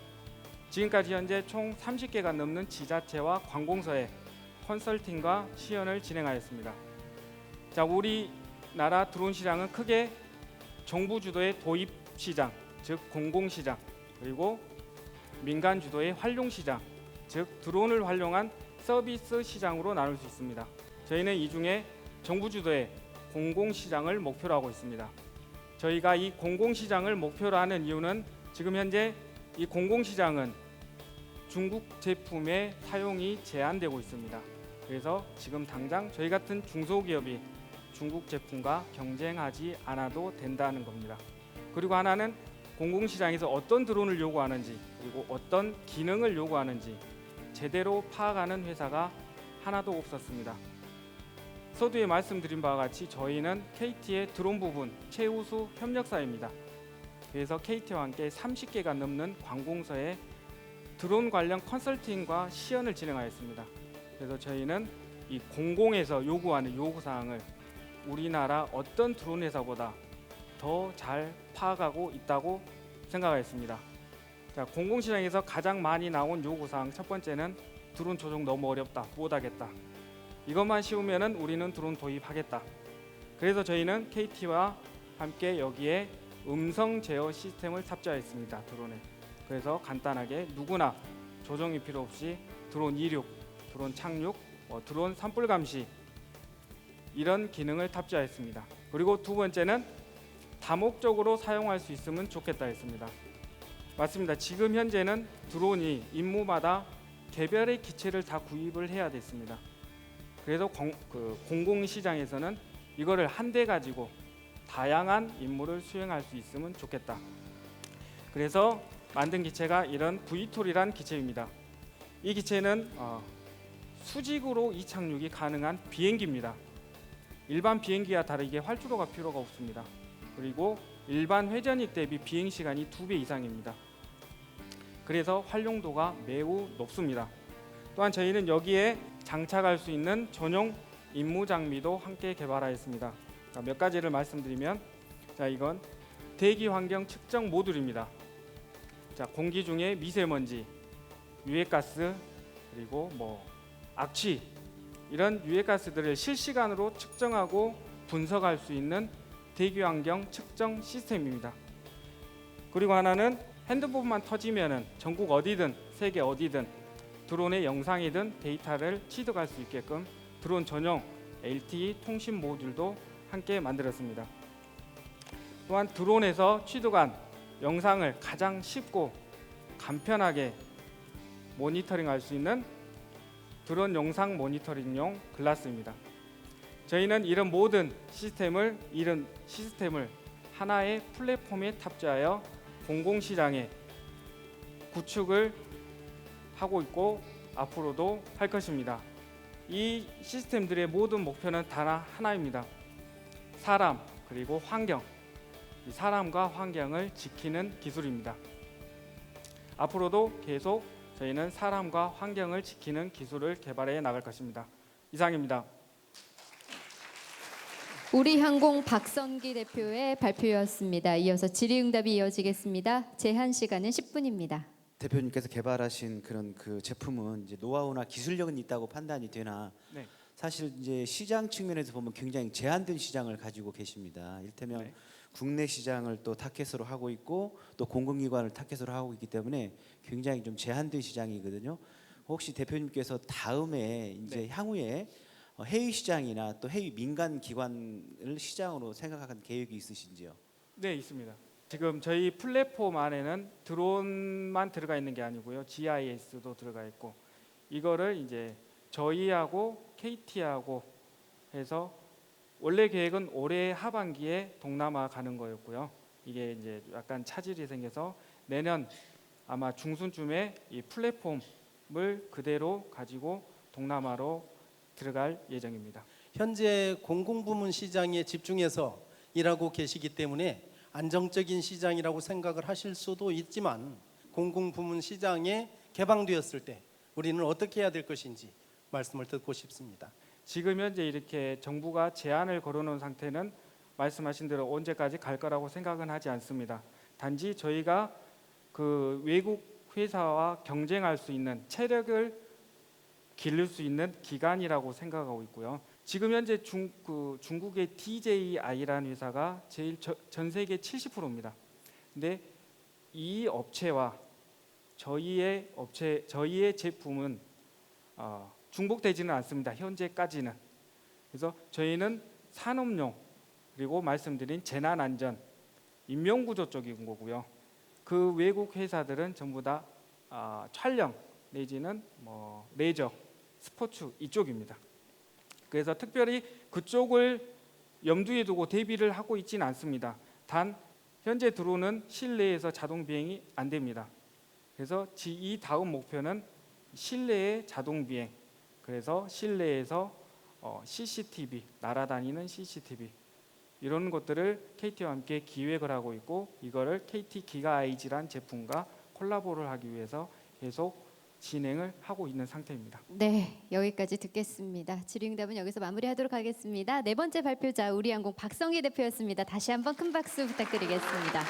S11: 지금까지 현재 총 30개가 넘는 지자체와 관공서에 컨설팅과 시연을 진행하였습니다. 자, 우리나라 드론 시장은 크게 정부 주도의 도입 시장, 즉 공공시장, 그리고 민간 주도의 활용 시장, 즉 드론을 활용한 서비스 시장으로 나눌 수 있습니다. 저희는 이 중에 정부 주도의 공공시장을 목표로 하고 있습니다. 저희가 이 공공시장을 목표로 하는 이유는 지금 현재 이 공공시장은 중국 제품의 사용이 제한되고 있습니다. 그래서 지금 당장 저희 같은 중소기업이 중국 제품과 경쟁하지 않아도 된다는 겁니다. 그리고 하나는 공공시장에서 어떤 드론을 요구하는지, 그리고 어떤 기능을 요구하는지 제대로 파악하는 회사가 하나도 없었습니다. 서두에 말씀드린 바와 같이 저희는 KT의 드론 부분 최우수 협력사입니다. 그래서 KT와 함께 30개가 넘는 관공서에 드론 관련 컨설팅과 시연을 진행하였습니다. 그래서 저희는 이 공공에서 요구하는 요구사항을 우리나라 어떤 드론 회사보다 더 잘 파악하고 있다고 생각하였습니다. 자, 공공시장에서 가장 많이 나온 요구사항 첫 번째는 드론 조종 너무 어렵다, 못하겠다. 이것만 쉬우면은 우리는 드론 도입하겠다. 그래서 저희는 KT와 함께 여기에 음성 제어 시스템을 탑재하였습니다. 드론에. 그래서 간단하게 누구나 조정이 필요 없이 드론 이륙, 드론 착륙, 드론 산불 감시 이런 기능을 탑재하였습니다. 그리고 두 번째는 다목적으로 사용할 수 있으면 좋겠다 했습니다. 맞습니다. 지금 현재는 드론이 임무마다 개별의 기체를 다 구입을 해야 됐습니다. 그래서 공공시장에서는 이거를 한 대 가지고 다양한 임무를 수행할 수 있으면 좋겠다. 그래서 만든 기체가 이런 VTOL이란 기체입니다. 이 기체는 수직으로 이착륙이 가능한 비행기입니다. 일반 비행기와 다르게 활주로가 필요가 없습니다. 그리고 일반 회전익 대비 비행시간이 2배 이상입니다. 그래서 활용도가 매우 높습니다. 또한 저희는 여기에 장착할 수 있는 전용 임무 장비도 함께 개발하였습니다. 몇 가지를 말씀드리면, 자, 이건 대기 환경 측정 모듈입니다. 자, 공기 중에 미세먼지, 유해가스, 그리고 악취 이런 유해가스들을 실시간으로 측정하고 분석할 수 있는 대기 환경 측정 시스템입니다. 그리고 하나는 핸드폰만 터지면은 전국 어디든 세계 어디든 드론의 영상이든 데이터를 취득할 수 있게끔 드론 전용 LTE 통신 모듈도 함께 만들었습니다. 또한 드론에서 취득한 영상을 가장 쉽고 간편하게 모니터링할 수 있는 드론 영상 모니터링용 글라스입니다. 저희는 이런 모든 시스템을 하나의 플랫폼에 탑재하여 공공시장에 구축을 하고 있고 앞으로도 할 것입니다. 이 시스템들의 모든 목표는 단 하나입니다. 사람 그리고 환경, 이 사람과 환경을 지키는 기술입니다. 앞으로도 계속 저희는 사람과 환경을 지키는 기술을 개발해 나갈 것입니다. 이상입니다.
S2: 우리항공 박선기 대표의 발표였습니다. 이어서 질의응답이 이어지겠습니다. 제한 시간은 10분입니다.
S12: 대표님께서 개발하신 그런 그 제품은 이제 노하우나 기술력은 있다고 판단이 되나
S11: 네.
S12: 사실 이제 시장 측면에서 보면 굉장히 제한된 시장을 가지고 계십니다. 이를테면
S11: 네.
S12: 국내 시장을 또 타켓으로 하고 있고 또 공공기관을 타켓으로 하고 있기 때문에 굉장히 좀 제한된 시장이거든요. 혹시 대표님께서 다음에 이제 향후에 해외 시장이나 또 해외 민간 기관을 시장으로 생각하는 계획이 있으신지요?
S11: 네, 있습니다. 지금 저희 플랫폼 안에는 드론만 들어가 있는 게 아니고요. GIS도 들어가 있고 이거를 이제 저희하고 KT하고 해서 원래 계획은 올해 하반기에 동남아 가는 거였고요. 이게 이제 약간 차질이 생겨서 내년 아마 중순쯤에 이 플랫폼을 그대로 가지고 동남아로 들어갈 예정입니다.
S6: 현재 공공부문 시장에 집중해서 일하고 계시기 때문에 안정적인 시장이라고 생각을 하실 수도 있지만 공공부문 시장에 개방되었을 때 우리는 어떻게 해야 될 것인지 말씀을 듣고 싶습니다.
S11: 지금 현재 이렇게 정부가 제한을 걸어놓은 상태는 말씀하신 대로 언제까지 갈 거라고 생각은 하지 않습니다. 단지 저희가 그 외국 회사와 경쟁할 수 있는 체력을 기를 수 있는 기간이라고 생각하고 있고요. 지금 현재 중국의 DJI라는 회사가 전 세계 70%입니다. 근데 이 업체와 저희의 제품은 중복되지는 않습니다. 현재까지는. 그래서 저희는 산업용 그리고 말씀드린 재난안전, 인명구조 쪽인 거고요. 그 외국 회사들은 전부 다 촬영 내지는 뭐 레저, 스포츠 이쪽입니다. 그래서 특별히 그쪽을 염두에 두고 대비를 하고 있지는 않습니다. 단 현재 들어오는 실내에서 자동 비행이 안 됩니다. 그래서 이 다음 목표는 실내의 자동 비행. 그래서 실내에서 CCTV, 날아다니는 CCTV 이런 것들을 KT와 함께 기획을 하고 있고 이거를 KT 기가아이즈란 제품과 콜라보를 하기 위해서 계속 진행을 하고 있는 상태입니다.
S2: 네, 여기까지 듣겠습니다. 질의응답은 여기서 마무리하도록 하겠습니다. 네 번째 발표자 우리항공 박성희 대표였습니다. 다시 한번 큰 박수 부탁드리겠습니다.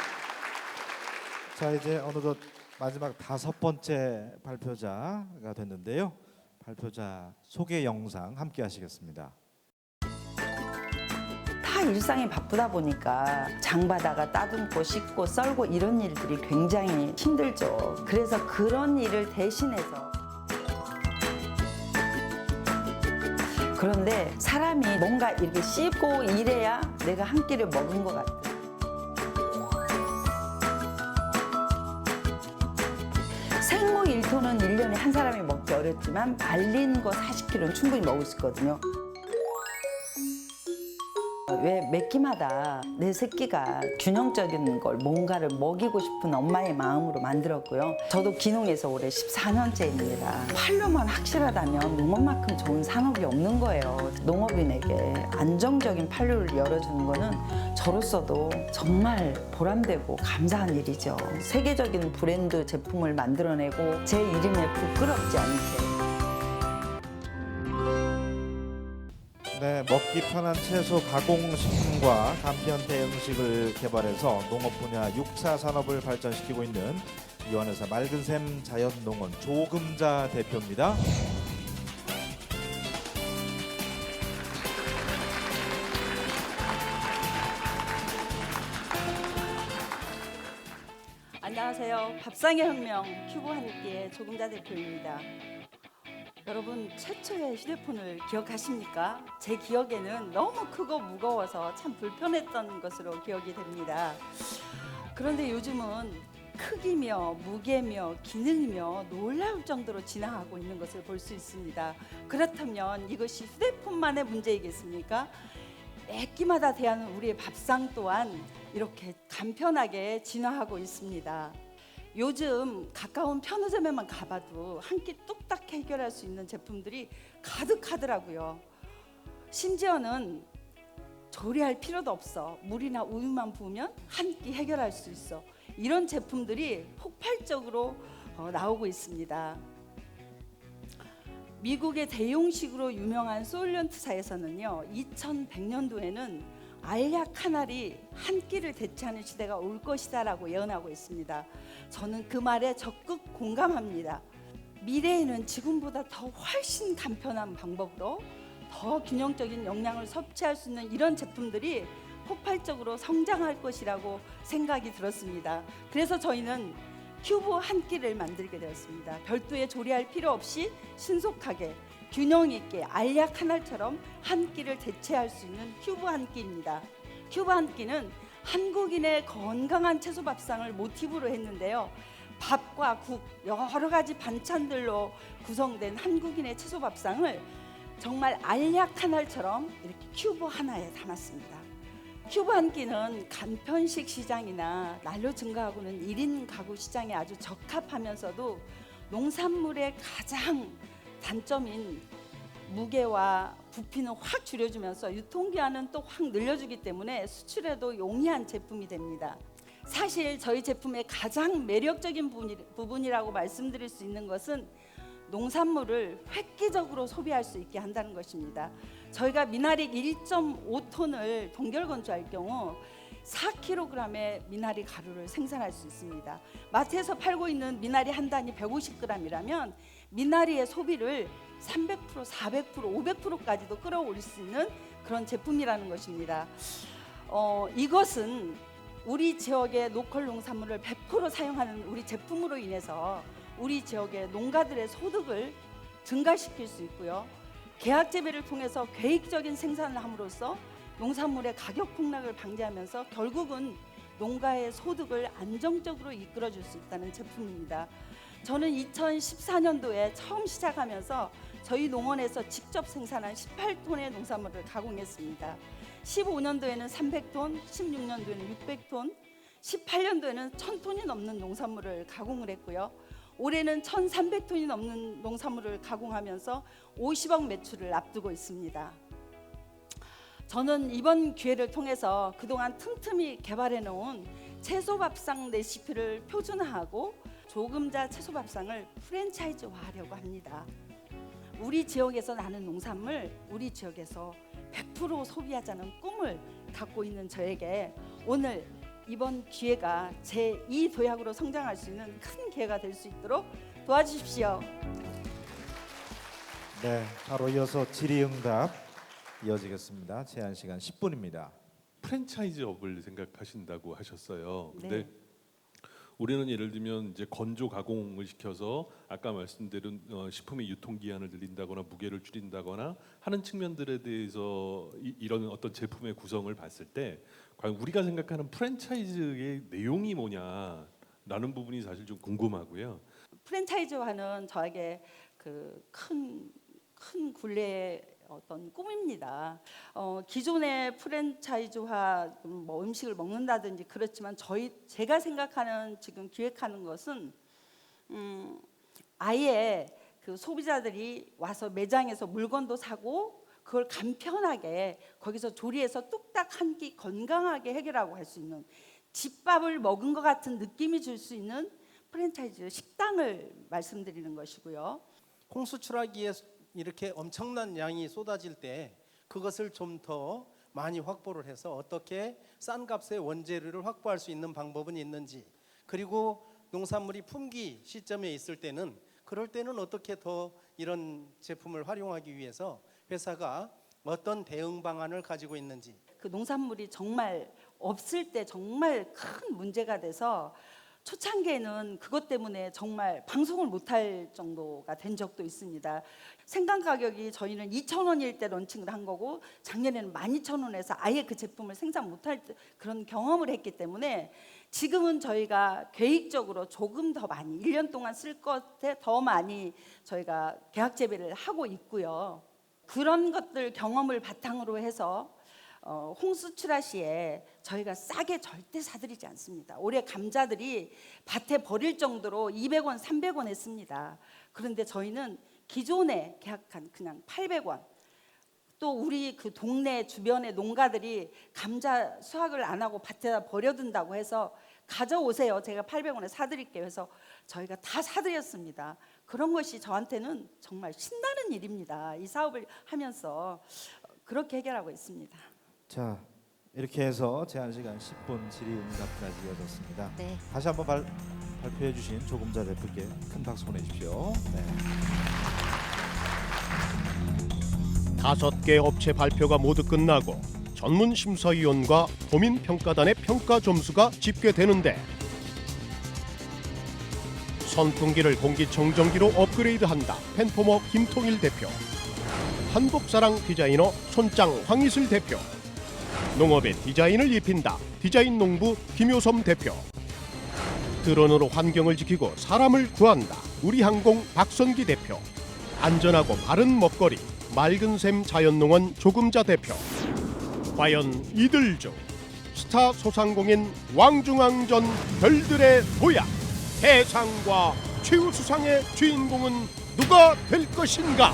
S1: 자, 이제 어느덧 마지막 5번째 발표자가 됐는데요. 발표자 소개 영상 함께 하시겠습니다.
S13: 다 일상이 바쁘다 보니까 장바다가 따듬고 씻고 썰고 이런 일들이 굉장히 힘들죠. 그래서 그런 일을 대신해서 그런데 사람이 뭔가 이렇게 씻고 일해야 내가 한 끼를 먹은 것 같아요. 생목 1톤은 1년에 한 사람이 먹기 어렵지만 말린 거 40kg는 충분히 먹을 수 있거든요. 왜 매 끼마다 내 새끼가 균형적인 걸 뭔가를 먹이고 싶은 엄마의 마음으로 만들었고요. 저도 기농에서 올해 14년째입니다. 판로만 확실하다면 농업만큼 좋은 산업이 없는 거예요. 농업인에게 안정적인 판로를 열어주는 거는 저로서도 정말 보람되고 감사한 일이죠. 세계적인 브랜드 제품을 만들어내고 제 이름에 부끄럽지 않게
S1: 네, 먹기 편한 채소 가공식품과 간편 대응식을 개발해서 농업 분야 육사 산업을 발전시키고 있는 이원회사 맑은샘 자연농원 조금자 대표입니다.
S14: 안녕하세요. 밥상의 혁명 큐브 한끼의 조금자 대표입니다. 여러분 최초의 휴대폰을 기억하십니까? 제 기억에는 너무 크고 무거워서 참 불편했던 것으로 기억이 됩니다. 그런데 요즘은 크기며 무게며 기능이며 놀라울 정도로 진화하고 있는 것을 볼 수 있습니다. 그렇다면 이것이 휴대폰만의 문제이겠습니까? 매 끼마다 대하는 우리의 밥상 또한 이렇게 간편하게 진화하고 있습니다. 요즘 가까운 편의점에만 가봐도 한 끼 뚝딱 해결할 수 있는 제품들이 가득하더라고요. 심지어는 조리할 필요도 없어. 물이나 우유만 부으면 한 끼 해결할 수 있어. 이런 제품들이 폭발적으로 나오고 있습니다. 미국의 대용식으로 유명한 소일런트사에서는요, 2100년도에는 알약 한 알이 한 끼를 대체하는 시대가 올 것이다라고 예언하고 있습니다. 저는 그 말에 적극 공감합니다. 미래에는 지금보다 더 훨씬 간편한 방법으로 더 균형적인 영양을 섭취할 수 있는 이런 제품들이 폭발적으로 성장할 것이라고 생각이 들었습니다. 그래서 저희는 큐브 한 끼를 만들게 되었습니다. 별도의 조리할 필요 없이 신속하게 균형 있게 알약 한 알처럼 한 끼를 대체할 수 있는 큐브 한 끼입니다. 큐브 한 끼는 한국인의 건강한 채소 밥상을 모티브로 했는데요. 밥과 국, 여러 가지 반찬들로 구성된 한국인의 채소 밥상을 정말 알약 한 알처럼 이렇게 큐브 하나에 담았습니다. 큐브 한 끼는 간편식 시장이나 난로 증가하고는 1인 가구 시장에 아주 적합하면서도 농산물의 가장 단점인 무게와 부피는 확 줄여주면서 유통기한은 또 확 늘려주기 때문에 수출에도 용이한 제품이 됩니다. 사실 저희 제품의 가장 매력적인 부분이라고 말씀드릴 수 있는 것은 농산물을 획기적으로 소비할 수 있게 한다는 것입니다. 저희가 미나리 1.5톤을 동결 건조할 경우 4kg의 미나리 가루를 생산할 수 있습니다. 마트에서 팔고 있는 미나리 한 단이 150g이라면 미나리의 소비를 300%, 400%, 500%까지도 끌어올릴 수 있는 그런 제품이라는 것입니다. 이것은 우리 지역의 로컬 농산물을 100% 사용하는 우리 제품으로 인해서 우리 지역의 농가들의 소득을 증가시킬 수 있고요. 계약 재배를 통해서 계획적인 생산을 함으로써 농산물의 가격 폭락을 방지하면서 결국은 농가의 소득을 안정적으로 이끌어줄 수 있다는 제품입니다. 저는 2014년도에 처음 시작하면서 저희 농원에서 직접 생산한 18톤의 농산물을 가공했습니다. 15년도에는 300톤, 16년도에는 600톤, 18년도에는 1000톤이 넘는 농산물을 가공을 했고요. 올해는 1300톤이 넘는 농산물을 가공하면서 50억 매출을 앞두고 있습니다. 저는 이번 기회를 통해서 그동안 틈틈이 개발해 놓은 채소밥상 레시피를 표준화하고 조금자 채소밥상을 프랜차이즈화하려고 합니다. 우리 지역에서 나는 농산물, 우리 지역에서 100% 소비하자는 꿈을 갖고 있는 저에게 오늘 이번 기회가 제2 도약으로 성장할 수 있는 큰 기회가 될 수 있도록 도와주십시오.
S1: 네, 바로 이어서 질의응답 이어지겠습니다. 제한 시간 10분입니다.
S5: 프랜차이즈업을 생각하신다고 하셨어요. 근데
S14: 네.
S5: 우리는 예를 들면 이제 건조 가공을 시켜서 아까 말씀드린 식품의 유통기한을 늘린다거나 무게를 줄인다거나 하는 측면들에 대해서 이런 어떤 제품의 구성을 봤을 때 과연 우리가 생각하는 프랜차이즈의 내용이 뭐냐라는 부분이 사실 좀 궁금하고요.
S14: 프랜차이즈화는 저에게 그 큰 굴레의 어떤 꿈입니다. 기존의 프랜차이즈화 뭐 음식을 먹는다든지 그렇지만 제가 생각하는 지금 기획하는 것은 아예 그 소비자들이 와서 매장에서 물건도 사고 그걸 간편하게 거기서 조리해서 뚝딱 한 끼 건강하게 해결하고 할 수 있는 집밥을 먹은 것 같은 느낌이 줄 수 있는 프랜차이즈 식당을 말씀드리는 것이고요.
S6: 홍수출하기에 이렇게 엄청난 양이 쏟아질 때 그것을 좀 더 많이 확보를 해서 어떻게 싼 값의 원재료를 확보할 수 있는 방법은 있는지, 그리고 농산물이 품귀 시점에 있을 때는 그럴 때는 어떻게 더 이런 제품을 활용하기 위해서 회사가 어떤 대응 방안을 가지고 있는지.
S14: 그 농산물이 정말 없을 때 정말 큰 문제가 돼서 초창기에는 그것 때문에 정말 방송을 못할 정도가 된 적도 있습니다. 생강 가격이 저희는 2,000원일 때 런칭을 한 거고 작년에는 12,000원에서 아예 그 제품을 생산 못할 그런 경험을 했기 때문에 지금은 저희가 계획적으로 조금 더 많이 1년 동안 쓸 것에 더 많이 저희가 계약 재배를 하고 있고요. 그런 것들 경험을 바탕으로 해서 홍수출하 시에 저희가 싸게 절대 사드리지 않습니다. 올해 감자들이 밭에 버릴 정도로 200원, 300원 했습니다. 그런데 저희는 기존에 계약한 그냥 800원, 또 우리 그 동네 주변의 농가들이 감자 수확을 안 하고 밭에다 버려둔다고 해서 가져오세요. 제가 800원에 사드릴게요. 해서 저희가 다 사드렸습니다. 그런 것이 저한테는 정말 신나는 일입니다. 이 사업을 하면서 그렇게 해결하고 있습니다.
S1: 자, 이렇게 해서 제한 시간 10분 질의응답까지 이어졌습니다.
S2: 네.
S1: 다시 한번 발표해 주신 조금자 대표께 큰 박수 보내주십시오. 네.
S3: 5개 업체 발표가 모두 끝나고 전문 심사위원과 도민 평가단의 평가 점수가 집계되는데 선풍기를 공기청정기로 업그레이드한다. 펜포머 김통일 대표, 한복사랑 디자이너 손짱 황이슬 대표, 농업의 디자인을 입힌다. 디자인 농부 김효섬 대표, 드론으로 환경을 지키고 사람을 구한다. 우리항공 박선기 대표, 안전하고 바른 먹거리 맑은 샘 자연농원 조금자 대표. 과연 이들 중 스타 소상공인 왕중왕전 별들의 도약 대상과 최우수상의 주인공은 누가 될 것인가?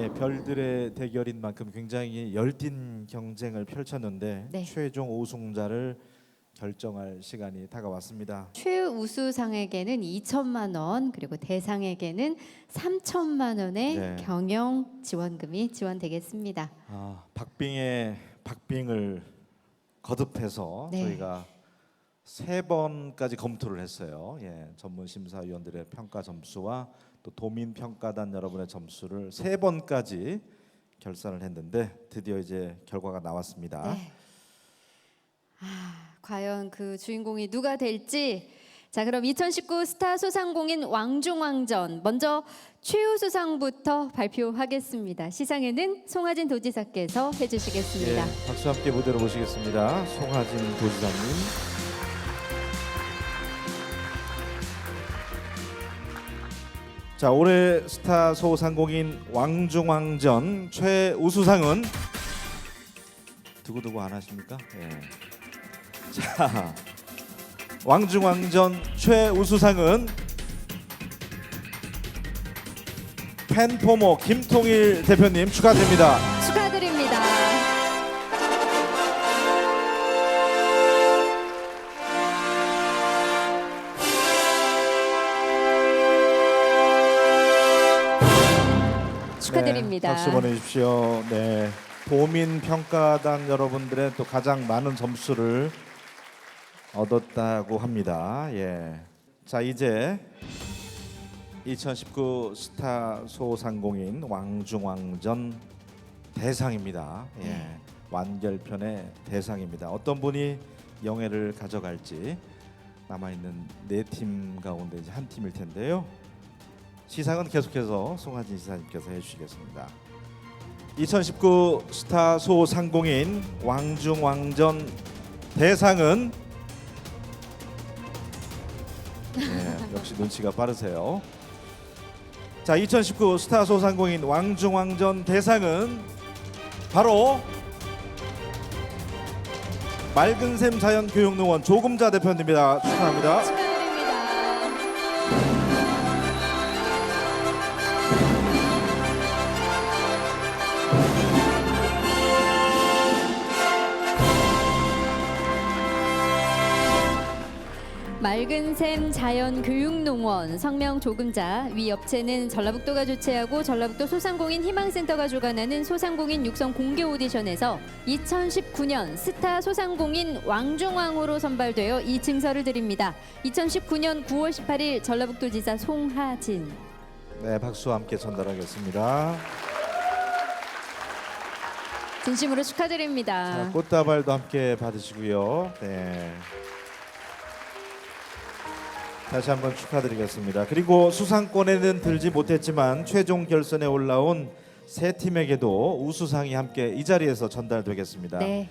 S1: 예, 별들의 대결인 만큼 굉장히 열띤 경쟁을 펼쳤는데
S2: 네.
S1: 최종 우승자를 결정할 시간이 다가왔습니다.
S2: 최우수상에게는 2천만 원 그리고 대상에게는 3천만 원의
S1: 네.
S2: 경영 지원금이 지원되겠습니다.
S1: 박빙의 박빙을 거듭해서
S2: 네.
S1: 저희가 3번까지 검토를 했어요. 예, 전문 심사위원들의 평가 점수와 또 도민 평가단 여러분의 점수를 3번까지 결산을 했는데 드디어 이제 결과가 나왔습니다.
S2: 네. 과연 그 주인공이 누가 될지. 자, 그럼 2019 스타 소상공인 왕중왕전 먼저 최우수상부터 발표하겠습니다. 시상에는 송하진 도지사께서 해주시겠습니다.
S1: 예, 박수 함께 무대로 모시겠습니다. 송하진 도지사님. 자, 올해 스타 소상공인 왕중왕전 최우수상은 두고두고 안 하십니까? 예. 자, 왕중왕전 최우수상은 펜포모 김통일 대표님 축하드립니다.
S2: 축하드립니다. 축하드립니다.
S1: 네, 박수 보내주십시오. 네, 도민 평가단 여러분들의 또 가장 많은 점수를 얻었다고 합니다. 예. 자, 이제 2019 스타 소상공인 왕중왕전 대상입니다. 예. 완결편의 대상입니다. 어떤 분이 영예를 가져갈지 남아있는 4팀 가운데 이제 한 팀일 텐데요. 시상은 계속해서 송하진 지사님께서 해주시겠습니다. 2019 스타 소상공인 왕중왕전 대상은 네, 역시 눈치가 빠르세요. 자, 2019 스타 소상공인 왕중왕전 대상은 바로 맑은샘 자연교육농원 조금자 대표님입니다. 축하합니다.
S2: 맑은샘 자연교육농원 성명 조금자, 위 업체는 전라북도가 주최하고 전라북도 소상공인 희망센터가 주관하는 소상공인 육성 공개 오디션에서 2019년 스타 소상공인 왕중왕으로 선발되어 이 증서를 드립니다. 2019년 9월 18일 전라북도지사 송하진.
S1: 네, 박수와 함께 전달하겠습니다.
S2: 진심으로 축하드립니다.
S1: 자, 꽃다발도 함께 받으시고요. 네. 다시 한번 축하드리겠습니다. 그리고 수상권에는 들지 못했지만 최종 결선에 올라온 세 팀에게도 우수상이 함께 이 자리에서 전달되겠습니다.
S2: 네.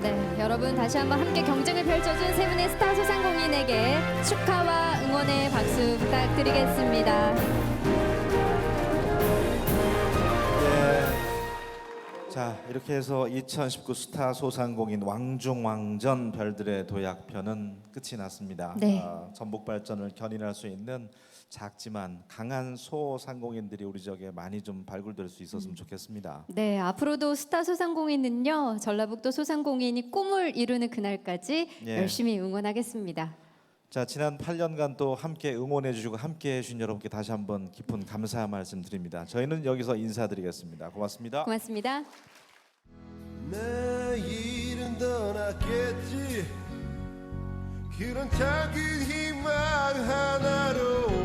S2: 네, 여러분 다시 한번 함께 경쟁을 펼쳐준 세 분의 스타 소상공인에게 축하와 응원의 박수 부탁드리겠습니다.
S1: 자, 이렇게 해서 2019 스타 소상공인 왕중왕전 별들의 도약편은 끝이 났습니다.
S2: 네.
S1: 전북 발전을 견인할 수 있는 작지만 강한 소상공인들이 우리 지역에 많이 좀 발굴될 수 있었으면 좋겠습니다.
S2: 네, 앞으로도 스타 소상공인은요, 전라북도 소상공인이 꿈을 이루는 그날까지
S1: 예.
S2: 열심히 응원하겠습니다.
S1: 자, 지난 8년간 또 함께 응원해 주시고 함께 해 주신 여러분께 다시 한번 깊은 감사 말씀 드립니다. 저희는 여기서 인사드리겠습니다. 고맙습니다.
S2: 고맙습니다.
S15: 내일은 더 낫겠지 그런 작은 희망 하나로